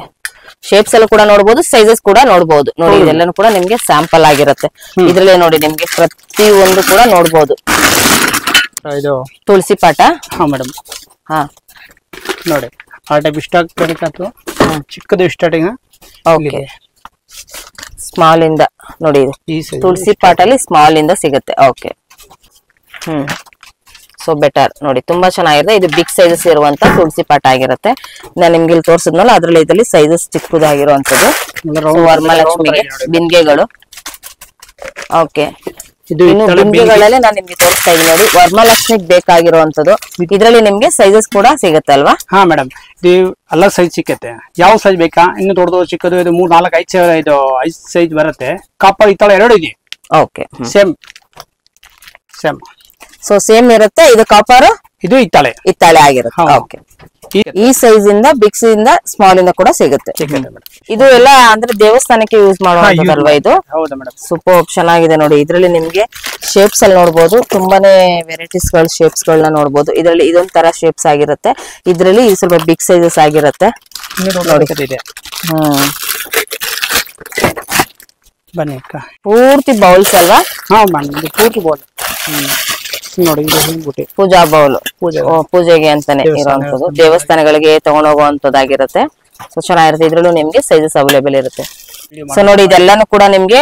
ಶೇಪ್ಸ್ ಎಲ್ಲ ಕೂಡ ನೋಡಬಹುದು, ಸೈಜಸ್ ಕೂಡ ನೋಡಬಹುದು. ನೋಡಿ ಇದೆಲ್ಲಾನು ಕೂಡ ನಿಮ್ಗೆ ಸ್ಯಾಂಪಲ್ ಆಗಿರುತ್ತೆ. ಇದ್ರಲ್ಲೇ ನೋಡಿ ನಿಮ್ಗೆ ಪ್ರತಿ ಒಂದು ಕೂಡ ನೋಡಬಹುದು. ಇದು ತುಳಸಿ ಪಾಠ. ಹಾ ಮೇಡಮ್. ಹಾ ನೋಡಿ ಆ ಟೈಪ್ ಇಷ್ಟ ಆಗ್ತದೆ. ಚಿಕ್ಕದು ಸ್ಟಾರ್ಟಿಂಗ್. ಓಕೆ, ಸ್ಮಾಲ್ ಇಂದ ನೋಡಿ ಇದು ಈ size ತುಳಸಿ ಪಾಟ್ ಅಲ್ಲಿ ಸ್ಮಾಲ್ ಇಂದ ಸಿಗುತ್ತೆ. Okay, so better. ನೋಡಿ ತುಂಬಾ ಚೆನ್ನಾಗಿದೆ. ಇದು ಬಿಗ್ ಸೈಜಸ್ ಇರುವಂತ ತುಳಸಿ ಪಾಠ ಆಗಿರುತ್ತೆ. ನಾನು ನಿಮ್ಗೆ ಇಲ್ಲಿ ತೋರಿಸಿದ್ನಲ್ಲ ಅದ್ರಲ್ಲಿ ಇದರಲ್ಲಿ ಸೈಜಸ್ ಚಿಕ್ಕದಾಗಿರುವಂತದ್ದು ವರಮಹಾಲಕ್ಷ್ಮಿಗೆ ಬಿಂದಿಗೆಗಳು. ಓಕೆ, ಇನ್ನು ಬಿಂದಿಗೆಗಳಲ್ಲೇ ನಾನು ನಿಮ್ಗೆ ತೋರಿಸ್ತಾ ಇದ್ದೀನಿ ನೋಡಿ. ವರಮಹಾಲಕ್ಷ್ಮಿಗೆ ಬೇಕಾಗಿರುವಂತದ್ದು ಇದ್ರಲ್ಲಿ ನಿಮ್ಗೆ ಸೈಜಸ್ ಕೂಡ ಸಿಗುತ್ತೆ ಅಲ್ವಾ? ಹಾ ಮೇಡಮ್, ಇದು ಎಲ್ಲ ಸೈಜ್ ಸಿಕ್ಕತ್ತೆ. ಯಾವ ಸೈಜ್ ಬೇಕಾ? ಇನ್ನು ದೊಡ್ಡದು ಚಿಕ್ಕದು ಇದು 3-4-5 ಇದು 5 ಸೈಜ್ ಬರುತ್ತೆ. ಕಾಪರ್ ಹಿತ್ತಾಳೆ ಎರಡು ಇದೆ. Okay, same. ಸೊ ಸೇಮ್ ಇರುತ್ತೆ. ಇದು ಕಾಪರ್, ಇದು ಹಿತ್ತಾಳೆ ಆಗಿರುತ್ತೆ. ಓಕೆ, ಈ ಸೈಜ್ ಇಂದ ಬಿಗ್ ಸೈಜ್ ಇಂದ ಸ್ಮಾಲ್ ಇಂದ ಕೂಡ ಸಿಗುತ್ತೆ. ಇದು ಎಲ್ಲ ಅಂದ್ರೆ ದೇವಸ್ಥಾನಕ್ಕೆ ಯೂಸ್ ಮಾಡುವಂತದಲ್ವಾ ಇದು? ಸೂಪರ್ ಚೆನ್ನಾಗಿದೆ ನೋಡಿ. ಇದ್ರಲ್ಲಿ ನಿಮ್ಗೆ ಶೇಪ್ಸ್ ಅಲ್ಲಿ ನೋಡಬಹುದು, ತುಂಬಾನೇ ವೆರೈಟೀಸ್ ಗಳು ಶೇಪ್ಸ್ ಗಳನ್ನ ನೋಡಬಹುದು. ಇದರಲ್ಲಿ ಇದೊಂದ್ ತರ ಶೇಪ್ಸ್ ಆಗಿರುತ್ತೆ. ಇದ್ರಲ್ಲಿ ಸ್ವಲ್ಪ ಬಿಗ್ ಸೈಜಸ್ ಆಗಿರುತ್ತೆ ನೋಡಿ. ಬನ್ನಿ ಪೂರ್ತಿ ಬೌಲ್ಸ್ ಅಲ್ವಾ? ಹಾ ಪೂರ್ತಿ ಬೌಲ್ ನೋಡಿ. ಪೂಜಾ ಬೌಲ್, ಪೂಜೆಗೆ ಅಂತಾನೆ ಇರುವಂತದ್ದು, ದೇವಸ್ಥಾನಗಳಿಗೆ ತಗೊಂಡೋಗುವಂತದ್ದಾಗಿರುತ್ತೆ. ಸೊ ಚೆನ್ನಾಗಿರುತ್ತೆ. ಇದ್ರಲ್ಲೂ ನಿಮ್ಗೆ ಸೈಜಸ್ ಅವೈಲೇಬಲ್ ಇರುತ್ತೆ. ಸೊ ನೋಡಿ ಇದೆಲ್ಲಾನು ಕೂಡ ನಿಮ್ಗೆ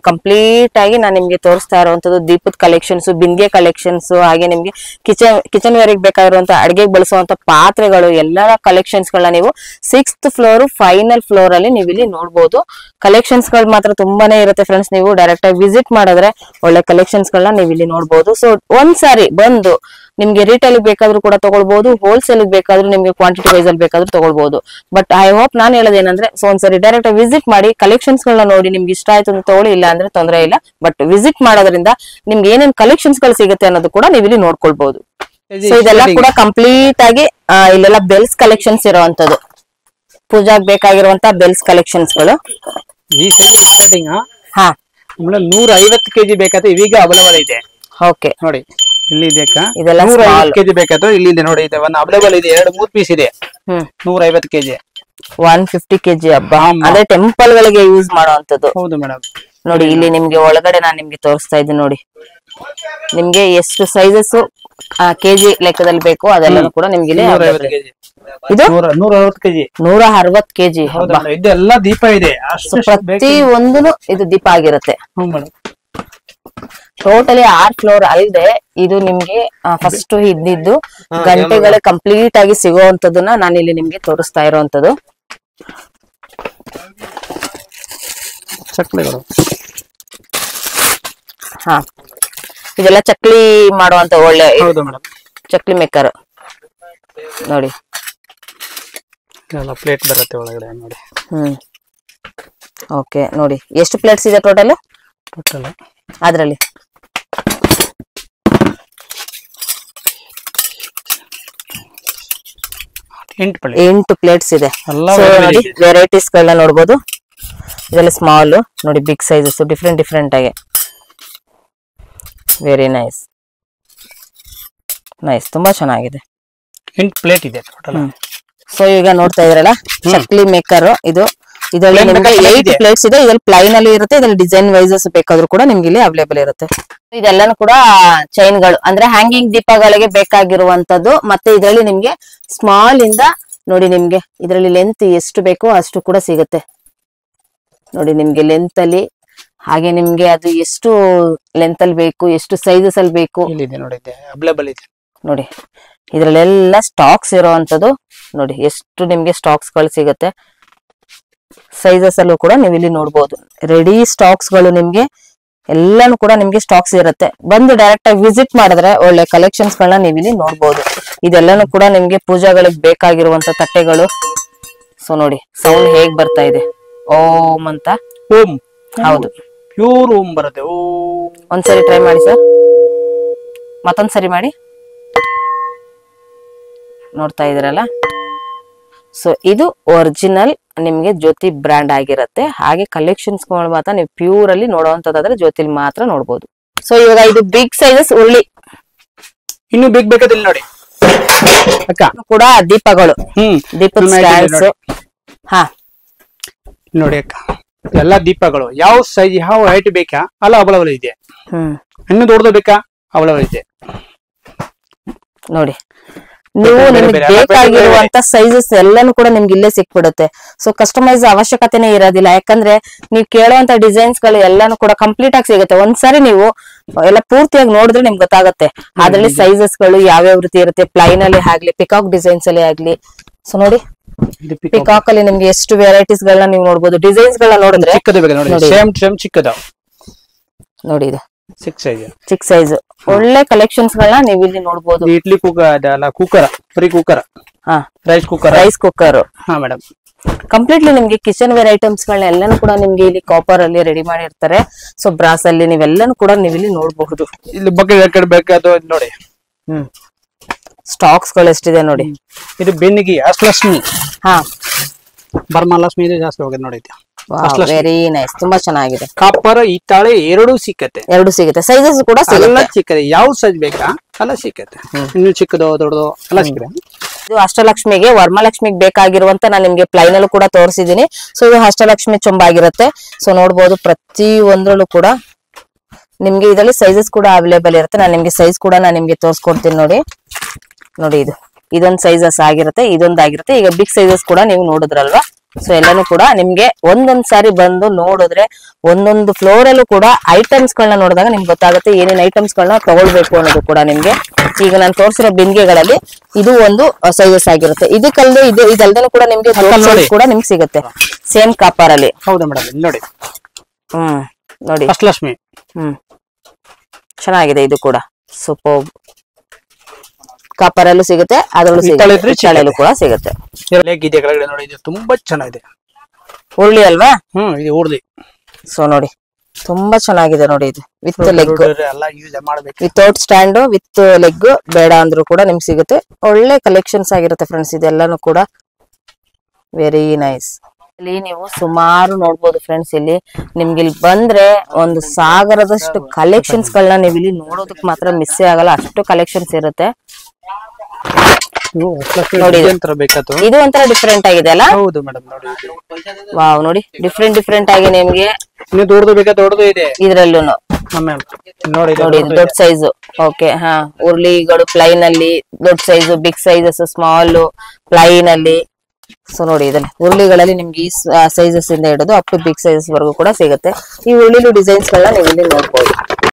ಕಂಪ್ಲೀಟ್ ಆಗಿ ನಾನು ನಿಮ್ಗೆ ತೋರಿಸ್ತಾ ಇರುವಂತದ್ದು ದೀಪದ ಕಲೆಕ್ಷನ್ಸ್, ಬಿಂದಿಗೆ ಕಲೆಕ್ಷನ್ಸ್, ಹಾಗೆ ನಿಮ್ಗೆ ಕಿಚನ್ ವೇರ್ ಬೇಕಾಗಿರುವಂತ ಅಡಿಗೆಗೆ ಬಳಸುವಂತ ಪಾತ್ರೆಗಳು ಎಲ್ಲಾ ಕಲೆಕ್ಷನ್ಸ್ ಗಳನ್ನ ನೀವು 6th ಫ್ಲೋರ್ ಫೈನಲ್ ಫ್ಲೋರ್ ಅಲ್ಲಿ ನೀವು ಇಲ್ಲಿ ನೋಡಬಹುದು. ಕಲೆಕ್ಷನ್ಸ್ ಗಳು ಮಾತ್ರ ತುಂಬಾನೇ ಇರುತ್ತೆ ಫ್ರೆಂಡ್ಸ್. ನೀವು ಡೈರೆಕ್ಟ್ ಆಗಿ ವಿಸಿಟ್ ಮಾಡಿದ್ರೆ ಒಳ್ಳೆ ಕಲೆಕ್ಷನ್ಸ್ ಗಳನ್ನ ನೀವು ಇಲ್ಲಿ ನೋಡಬಹುದು. ಸೊ ಒಂದ್ಸಾರಿ ಬಂದು ನಿಮ್ಗೆ ರಿಟೇಲ್ ಬೇಕಾದ್ರೂ ಕೂಡ ತಗೊಳ್ಬಹುದು, ಹೋಲ್ಸೇಲ್ ಬೇಕಾದ್ರೂ ನಿಮ್ಗೆ ಕ್ವಾಂಟಿಟಿ ವೈಸ್ ಅಲ್ಲಿ ಬೇಕಾದ್ರೂ ತಗೊಳ್ಬಹುದು. ಬಟ್ ಐ ಹೋಪ್ ನಾನು ಹೇಳೋದೇನಂದ್ರೆ ಸೊ ಒಂದ್ಸರಿ ಡೈರೆಕ್ಟ್ ಆಗಿ ವಿಸಿಟ್ ಮಾಡಿ ಕಲೆಕ್ಷನ್ಸ್ ಗಳನ್ನ ನೋಡಿ, ನಿಮ್ಗೆ ಇಷ್ಟ ಆಯ್ತು ಅಂತ ತಗೊಳ್ಳಿ, ಇಲ್ಲ ಅಂದ್ರೆ ತೊಂದರೆ ಇಲ್ಲ. ಬಟ್ ವಿಸಿಟ್ ಮಾಡೋದ್ರಿಂದ ನಿಮ್ಗೆ ಏನೇನ್ ಕಲೆಕ್ಷನ್ಸ್ ಗಳು ಸಿಗುತ್ತೆ ಅನ್ನೋದು ಕೂಡ ನೀವು ಇಲ್ಲಿ ನೋಡ್ಕೊಳ್ಬಹುದು. ಸೊ ಇದೆಲ್ಲ ಕೂಡ ಕಂಪ್ಲೀಟ್ ಆಗಿ ಇಲ್ಲೆಲ್ಲ ಬೆಲ್ಸ್ ಕಲೆಕ್ಷನ್ಸ್ ಇರುವಂತದ್ದು, ಪೂಜಾಗ್ ಬೇಕಾಗಿರುವಂತ ಬೆಲ್ಸ್ ಕಲೆಕ್ಷನ್ಸ್ ಗಳು. ಈ ಸ್ಟಾರ್ಟಿಂಗ್ 150 kg ಬೇಕಾದ್ರೆ ಇದೀಗ ಅವೈಲೇಬಲ್ ಇದೆ. ಓಕೆ ನೋಡಿ ಇಲ್ಲಿ ಬೇಕಾ? ಇದೆಲ್ಲ 150 kg ಬೇಕಾದ್ರೆ ಇಲ್ಲಿ ಇದೆ ನೋಡಿ. ಇದೆ ಒಂದು ಅವೈಲೇಬಲ್ ಇದೆ, 2-3 ಪೀಸ್ ಇದೆ. 150 kg 150 kg ಹಬ್ಬ ಅದೇ ಟೆಂಪಲ್ ಗಳಿಗೆ ಯೂಸ್ ಮಾಡುವಂತದ್ದು. ಹೌದು ಮೇಡಮ್. ನೋಡಿ ಇಲ್ಲಿ ನಿಮ್ಗೆ ಒಳಗಡೆ ನಾನು ನಿಮ್ಗೆ ತೋರಿಸ್ತಾ ಇದ್ದೀನಿ ನೋಡಿ. ನಿಮ್ಗೆ ಎಷ್ಟು ಸೈಜಸ್ ಕೆಜಿ ಲೆಕ್ಕದಲ್ಲಿ ಬೇಕು ಅದೆಲ್ಲನೂ ಕೂಡ ನಿಮ್ಗೆ ಇಲ್ಲಿ ಇದು 160 kg 160 kg. ಇದೆಲ್ಲ ದೀಪ ಇದೆ, ಪ್ರತಿ ಒಂದನು ಇದು ದೀಪ ಆಗಿರುತ್ತೆ. ಟೋಟಲಿ 6 ಫ್ಲೋರ್ ಅಲ್ಲದೆ ಇದು ನಿಮ್ಗೆ ಫಸ್ಟ್ ಇದ್ದಿದ್ದು ಗಂಟೆಗಳೇ ಕಂಪ್ಲೀಟ್ ಆಗಿ ಸಿಗುವಂತದನ್ನ ನಾನು ಇಲ್ಲಿ ನಿಮ್ಗೆ ತೋರಿಸ್ತಾ ಇರುವಂತದ್ದು. ಚಕ್ಲಿಗಳು ಇದೆಲ್ಲ ಚಕ್ಲಿ ಮಾಡುವಂತ ಒಳ್ಳೆ ಚಕ್ಲಿ ಮೇಕರ್ ನೋಡಿ. ಪ್ಲೇಟ್ ಬರುತ್ತೆ ಒಳಗಡೆ ನೋಡಿ. ಓಕೆ ನೋಡಿ ಎಷ್ಟು ಪ್ಲೇಟ್ಸ್ ಇದೆ ಟೋಟಲ್ ಅದ್ರಲ್ಲಿ? 8 ಪ್ಲೇಟ್ಸ್ ಇದೆ. ನೋಡಿ ವೆರೈಟೀಸ್ ಗಳನ್ನ ನೋಡ್ಬೋದು. ಇದೆಲ್ಲ ಸ್ಮಾಲ್ ನೋಡಿ, ಬಿಗ್ ಸೈಜಸ್ ಡಿಫ್ರೆಂಟ್ ಆಗಿ ವೆರಿ ನೈಸ್ ನೈಸ್, ತುಂಬಾ ಚೆನ್ನಾಗಿದೆ. 8 ಪ್ಲೇಟ್ ಇದೆ ಟೋಟಲ್. ಸೊ ಈಗ ನೋಡ್ತಾ ಇದ್ರಲ್ಲ ಚಕ್ಲಿ ಮೇಕರ್ ಇದು. ಇದರಲ್ಲಿ ನಿಮ್ಗೆ 8 ಪ್ಲೇಟ್ಸ್ ಇದೆ. ಇದ್ರಲ್ಲಿ ಪ್ಲೈನ್ ಅಲ್ಲಿ ಇರುತ್ತೆ, ಇದ್ರಲ್ಲಿ ಡಿಸೈನ್ ವೈಸಸ್ ಬೇಕಾದ್ರೂ ಕೂಡ ನಿಮ್ಗೆ ಇಲ್ಲಿ ಅವೈಲೇಬಲ್ ಇರುತ್ತೆ. ಇದೆಲ್ಲಾನು ಕೂಡ ಚೈನ್ಗಳು ಅಂದ್ರೆ ಹ್ಯಾಂಗಿಂಗ್ ದೀಪಗಳಿಗೆ ಬೇಕಾಗಿರುವಂತದ್ದು. ಮತ್ತೆ ಇದರಲ್ಲಿ ನಿಮ್ಗೆ ಸ್ಮಾಲ್ ಇಂದ ನೋಡಿ, ನಿಮ್ಗೆ ಇದರಲ್ಲಿ ಲೆಂತ್ ಎಷ್ಟು ಬೇಕೋ ಅಷ್ಟು ಕೂಡ ಸಿಗುತ್ತೆ ನೋಡಿ. ನಿಮ್ಗೆ ಲೆಂತ್ ಅಲ್ಲಿ ಹಾಗೆ ನಿಮ್ಗೆ ಅದು ಎಷ್ಟು ಲೆಂತ್ ಅಲ್ಲಿ ಬೇಕು, ಎಷ್ಟು ಸೈಜಸ್ ಅಲ್ಲಿ ಬೇಕು ಅವೈಲೇಬಲ್ ಇದೆ ನೋಡಿ. ಇದ್ರಲ್ಲೆಲ್ಲ ಸ್ಟಾಕ್ಸ್ ಇರೋವಂಥದ್ದು ನೋಡಿ, ಎಷ್ಟು ನಿಮ್ಗೆ ಸ್ಟಾಕ್ಸ್ ಗಳು ಸಿಗುತ್ತೆ. ಸೈಜಸ್ ಅಲ್ಲೂ ಕೂಡ ನೀವು ಇಲ್ಲಿ ನೋಡ್ಬೋದು. ರೆಡಿ ಸ್ಟಾಕ್ಸ್ ಗಳು ನಿಮ್ಗೆ ಎಲ್ಲಾನು ಕೂಡ ನಿಮ್ಗೆ ಸ್ಟಾಕ್ಸ್ ಇರುತ್ತೆ. ಬಂದು ಡೈರೆಕ್ಟ್ ಆಗಿ ವಿಸಿಟ್ ಮಾಡಿದ್ರೆ ಒಳ್ಳೆ ಕಲೆಕ್ಷನ್ಸ್ ಗಳನ್ನ ನೀವು ಇಲ್ಲಿ ನೋಡ್ಬೋದು. ಇದೆಲ್ಲಾನು ಕೂಡ ನಿಮ್ಗೆ ಪೂಜಾಗಳಿಗೆ ಬೇಕಾಗಿರುವಂತ ತಟ್ಟೆಗಳು. ಸೊ ನೋಡಿ ಸೌಂಡ್ ಹೇಗ್ ಬರ್ತಾ ಇದೆ, ಓಂ ಅಂತ. ಓಂ, ಹೌದು, ಪ್ಯೂರ್ ಓಂ ಬರುತ್ತೆ. ಓಂ ಒಂದ್ಸರಿ ಟ್ರೈ ಮಾಡಿ ಸರ್, ಮತ್ತೊಂದ್ಸರಿ ಮಾಡಿ. ನೋಡ್ತಾ ಇದ್ರಲ್ಲ. ಸೊ ಇದು ಒರಿಜಿನಲ್ ನಿಮ್ಗೆ ಜ್ಯೋತಿ ಬ್ರ್ಯಾಂಡ್ ಆಗಿರುತ್ತೆ. ಹಾಗೆ ಕಲೆಕ್ಷನ್ಸ್ ಮಾತ್ರ ನೀವು ಪ್ಯೂರ್ ಅಲ್ಲಿ ನೋಡುವಂತದ್ದಾದ್ರೆ ಜ್ಯೋತಿಲಿ ಮಾತ್ರ ನೋಡ್ಬೋದು. ಸೊ ಇವಾಗ ಇದು ಬಿಗ್ ಸೈಜಸ್ ಉಳ್ಳಿ ಇನ್ನು ಬಿಗ್ ಬೇಕಾದಿಲ್ಲ ನೋಡಿ ಅಕ್ಕ. ಕೂಡ ದೀಪಗಳು, ದೀಪದ ಸ್ಟ್ಯಾಂಡ್ಸ್. ಹಾ ನೋಡಿ ಅಕ್ಕ, ಎಲ್ಲಾ ದೀಪಗಳು ಯಾವ ಸೈಜ್ ಯಾವ ಹೈಟ್ ಬೇಕಾ ಅಲ್ಲ ಅವೈಲೇಬಲ್ ಇದೆ. ಇನ್ನು ದೊಡ್ಡದು ಬೇಕಾ ಅವೈಲೇಬಲ್ ಇದೆ ನೋಡಿ. ನೀವು ನಿಮ್ಗೆ ಬೇಕಾಗಿರುವಂತ ಸೈಜಸ್ ಎಲ್ಲಾನು ಕೂಡ ನಿಮ್ಗೆ ಇಲ್ಲೇ ಸಿಕ್ಬಿಡುತ್ತೆ. ಸೊ ಕಸ್ಟಮೈಸ್ ಅವಶ್ಯಕತೆನೇ ಇರೋದಿಲ್ಲ, ಯಾಕಂದ್ರೆ ನೀವು ಕೇಳುವಂತ ಡಿಸೈನ್ಸ್ ಗಳು ಎಲ್ಲಾನು ಕೂಡ ಕಂಪ್ಲೀಟ್ ಆಗಿ ಸಿಗುತ್ತೆ. ಒಂದ್ಸರಿ ನೀವು ಎಲ್ಲ ಪೂರ್ತಿಯಾಗಿ ನೋಡಿದ್ರೆ ನಿಮ್ಗೆ ಗೊತ್ತಾಗುತ್ತೆ ಅದ್ರಲ್ಲಿ ಸೈಜಸ್ ಗಳು ಯಾವ್ಯಾವ ರೀತಿ ಇರುತ್ತೆ. ಪ್ಲೈನ್ ಅಲ್ಲಿ ಆಗ್ಲಿ, ಪಿಕಾಕ್ ಡಿಸೈನ್ಸ್ ಅಲ್ಲಿ ಆಗ್ಲಿ. ಸೊ ನೋಡಿ ಪಿಕಾಕ್ ಅಲ್ಲಿ ನಿಮ್ಗೆ ಎಷ್ಟು ವೆರೈಟೀಸ್ ಗಳನ್ನ ನೀವು ನೋಡ್ಬೋದು. ಡಿಸೈನ್ಸ್ ಗಳನ್ನ ನೋಡಿದ್ರೆ ಚಿಕ್ಕದ ನೋಡಿ, ಇದು 6 ಸೈಜ್ ಒಳ್ಳೆ ಕಲೆಕ್ಷನ್ಸ್ ಗಳನ್ನ ನೀವು ಇಲ್ಲಿ ನೋಡ್ಬೋದು. Idli cooker, free cooker, rice cooker. ಹಾ ಮೇಡಮ್, ಕಂಪ್ಲೀಟ್ಲಿ ನಿಮ್ಗೆ ಕಿಚನ್ ವೇರ್ ಐಟಮ್ಸ್ ಗಳನ್ನ ಎಲ್ಲಾನು ಕೂಡ ನಿಮ್ಗೆ ಇಲ್ಲಿ ಕಾಪರ್ ಅಲ್ಲಿ ರೆಡಿ ಮಾಡಿರ್ತಾರೆ. ಸೊ ಬ್ರಾಸ್ ಅಲ್ಲಿ ನೀವೆಲ್ಲಾನು ಕೂಡ ನೀವು ಇಲ್ಲಿ ನೋಡಬಹುದು. ಇಲ್ಲಿ ಬಗ್ಗೆ ಬೇಕಾದ ನೋಡಿ. ಸ್ಟಾಕ್ಸ್ ಗಳು ಎಷ್ಟಿದೆ ನೋಡಿ. ಇದು ಬೆನ್ನಿಗೆ ಅಷ್ಟಲಕ್ಷ್ಮಿ. ಹಾ, ಬರ್ಮಹಾಲಕ್ಷ್ಮಿ ಇದೆ ಜಾಸ್ತಿ ಹೋಗಿದೆ ನೋಡಿ. ವೆರಿ ನೈಸ್, ತುಂಬಾ ಚೆನ್ನಾಗಿದೆ. ಕಾಪರ್ ಹಿತ್ತಾಳೆ ಎರಡು ಸಿಗುತ್ತೆ. ಸೈಜಸ್ ಕೂಡ ಸಿಕ್ಕತ್ತೆ. ಯಾವ ಸೈಜ್ ಬೇಕಾ ಅಲ್ಲ ಸಿಕ್ಕತ್ತೆ. ಇನ್ನು ಚಿಕ್ಕದು ದೊಡ್ಡದು ಎಲ್ಲ ಸಿಕ್ಕತ್ತೆ. ಇದು ಅಷ್ಟಲಕ್ಷ್ಮಿಗೆ, ವರಮಹಾಲಕ್ಷ್ಮಿಗೆ ಬೇಕಾಗಿರುವಂತ ನಾನು ನಿಮ್ಗೆ ಪ್ಲೈನ್ ಅಲ್ಲೂ ಕೂಡ ತೋರಿಸಿದೀನಿ. ಸೊ ಇದು ಅಷ್ಟಲಕ್ಷ್ಮಿ ಚೊಂಬಾಗಿರುತ್ತೆ. ಸೊ ನೋಡ್ಬೋದು ಪ್ರತಿ ಒಂದ್ರಲ್ಲೂ ಕೂಡ ನಿಮ್ಗೆ ಇದರಲ್ಲಿ ಸೈಜಸ್ ಕೂಡ ಅವೈಲೇಬಲ್ ಇರುತ್ತೆ. ನಾನು ನಿಮ್ಗೆ ಸೈಜ್ ಕೂಡ ನಾನು ನಿಮ್ಗೆ ತೋರಿಸ್ಕೊಡ್ತೀನಿ ನೋಡಿ. ಇದೊಂದು ಸೈಜಸ್ ಆಗಿರುತ್ತೆ, ಇದೊಂದಾಗಿರುತ್ತೆ. ಈಗ ಬಿಗ್ ಸೈಜಸ್ ಕೂಡ ನೀವು ನೋಡಿದ್ರಲ್ವಾ. ಸೊ ಎಲ್ಲಾನು ಕೂಡ ನಿಮ್ಗೆ ಒಂದೊಂದ್ ಸಾರಿ ಬಂದು ನೋಡಿದ್ರೆ ಒಂದೊಂದು ಫ್ಲೋರ್ ಅಲ್ಲೂ ಕೂಡ ಐಟಮ್ಸ್ ಗಳನ್ನ ನೋಡಿದಾಗ ನಿಮ್ಗೆ ಗೊತ್ತಾಗುತ್ತೆ ಏನೇನ್ ಐಟಮ್ಸ್ ಗಳನ್ನ ತಗೊಳ್ಬೇಕು ಅನ್ನೋದು ಕೂಡ ನಿಮ್ಗೆ. ಈಗ ನಾನು ತೋರಿಸಿರೋ ಬಿಂದಿಗೆಗಳಲ್ಲಿ ಇದು ಒಂದು ಸೈಜಸ್ ಆಗಿರುತ್ತೆ. ಇದಕ್ಕಲ್ದೆ ಇದಲ್ದನು ಕೂಡ ನಿಮ್ಗೆ ಕೂಡ ನಿಮ್ಗೆ ಸಿಗುತ್ತೆ ಸೇಮ್ ಕಾಪರ್ ಅಲ್ಲಿ. ಹೌದಾ ಮೇಡಮ್, ನೋಡಿ. ನೋಡಿ ಅಷ್ಟಲಕ್ಷ್ಮಿ. ಚೆನ್ನಾಗಿದೆ ಇದು ಕೂಡ. ಸೂಪರ್. ಕಾಪರ್ ಅಲ್ಲೂ ಸಿಗುತ್ತೆ, ಅದರಲ್ಲೂ ಸಿಗುತ್ತೆ, ಕೂಡ ಸಿಗುತ್ತೆ. ನೋಡಿ, ಇದು ತುಂಬಾ ಚೆನ್ನಾಗಿದೆ. ಉರುಳಿ ಅಲ್ವಾ? ಇದು ಉರುಳಿ. ಸೊ ನೋಡಿ ತುಂಬಾ ಚೆನ್ನಾಗಿದೆ ನೋಡಿ. ಇದು with leg, without stand, with leg ಬೇಡ ಅಂದ್ರೂ ಕೂಡ ನಿಮ್ಗೆ ಸಿಗುತ್ತೆ. ಒಳ್ಳೆ ಕಲೆಕ್ಷನ್ಸ್ ಆಗಿರುತ್ತೆ ಫ್ರೆಂಡ್ಸ್. ಇದೆಲ್ಲಾನು ಕೂಡ ವೆರಿ ನೈಸ್. ಇಲ್ಲಿ ನೀವು ಸುಮಾರು ನೋಡ್ಬೋದು ಫ್ರೆಂಡ್ಸ್. ಇಲ್ಲಿ ನಿಮ್ಗೆ ಇಲ್ಲಿ ಬಂದ್ರೆ ಒಂದು ಸಾಗರದಷ್ಟು ಕಲೆಕ್ಷನ್ಸ್ ಗಳನ್ನ ನೀವು ಇಲ್ಲಿ ನೋಡೋದಕ್ ಮಾತ್ರ ಮಿಸ್ ಆಗಲ್ಲ, ಅಷ್ಟು ಕಲೆಕ್ಷನ್ಸ್ ಇರುತ್ತೆ ನೋಡಿ. ಇದು ಒಂಥರ ಡಿಫ್ರೆಂಟ್ ಆಗಿದೆ ಅಲ್ಲ? ಹೌದು ಮೇಡಮ್, ನೋಡಿ. ವಾವ್, ನೋಡಿ ಡಿಫ್ರೆಂಟ್ ಆಗಿ ನಿಮ್ಗೆ ದೊಡ್ಡದು ಬೇಕಾ ದೊಡ್ಡದು ಇದೆ ಇದ್ರಲ್ಲೂ ನೋಡಿ. ದೊಡ್ಡ ಸೈಜ್. ಓಕೆ, ಹಾ. ಉರುಳಿಗಳು ಪ್ಲೈನ್ ಅಲ್ಲಿ ದೊಡ್ಡ size, big sizes, small plain ಅಲ್ಲಿ. ಸೊ ನೋಡಿ ಇದನ್ನ ಉರುಳಿಗಳಲ್ಲಿ ನಿಮ್ಗೆ ಈ ಸೈಜಸ್ ಇಂದ ಹಿಡಿದು ಅಪ್ ಟು ಬಿಗ್ ಸೈಜಸ್ ವರೆಗೂ ಕೂಡ ಸಿಗುತ್ತೆ. ಈ ಉರುಳಿಲು ಡಿಸೈನ್ಸ್ ಗಳನ್ನ ನೀವು ಇಲ್ಲಿ ನೋಡ್ಬೋದು.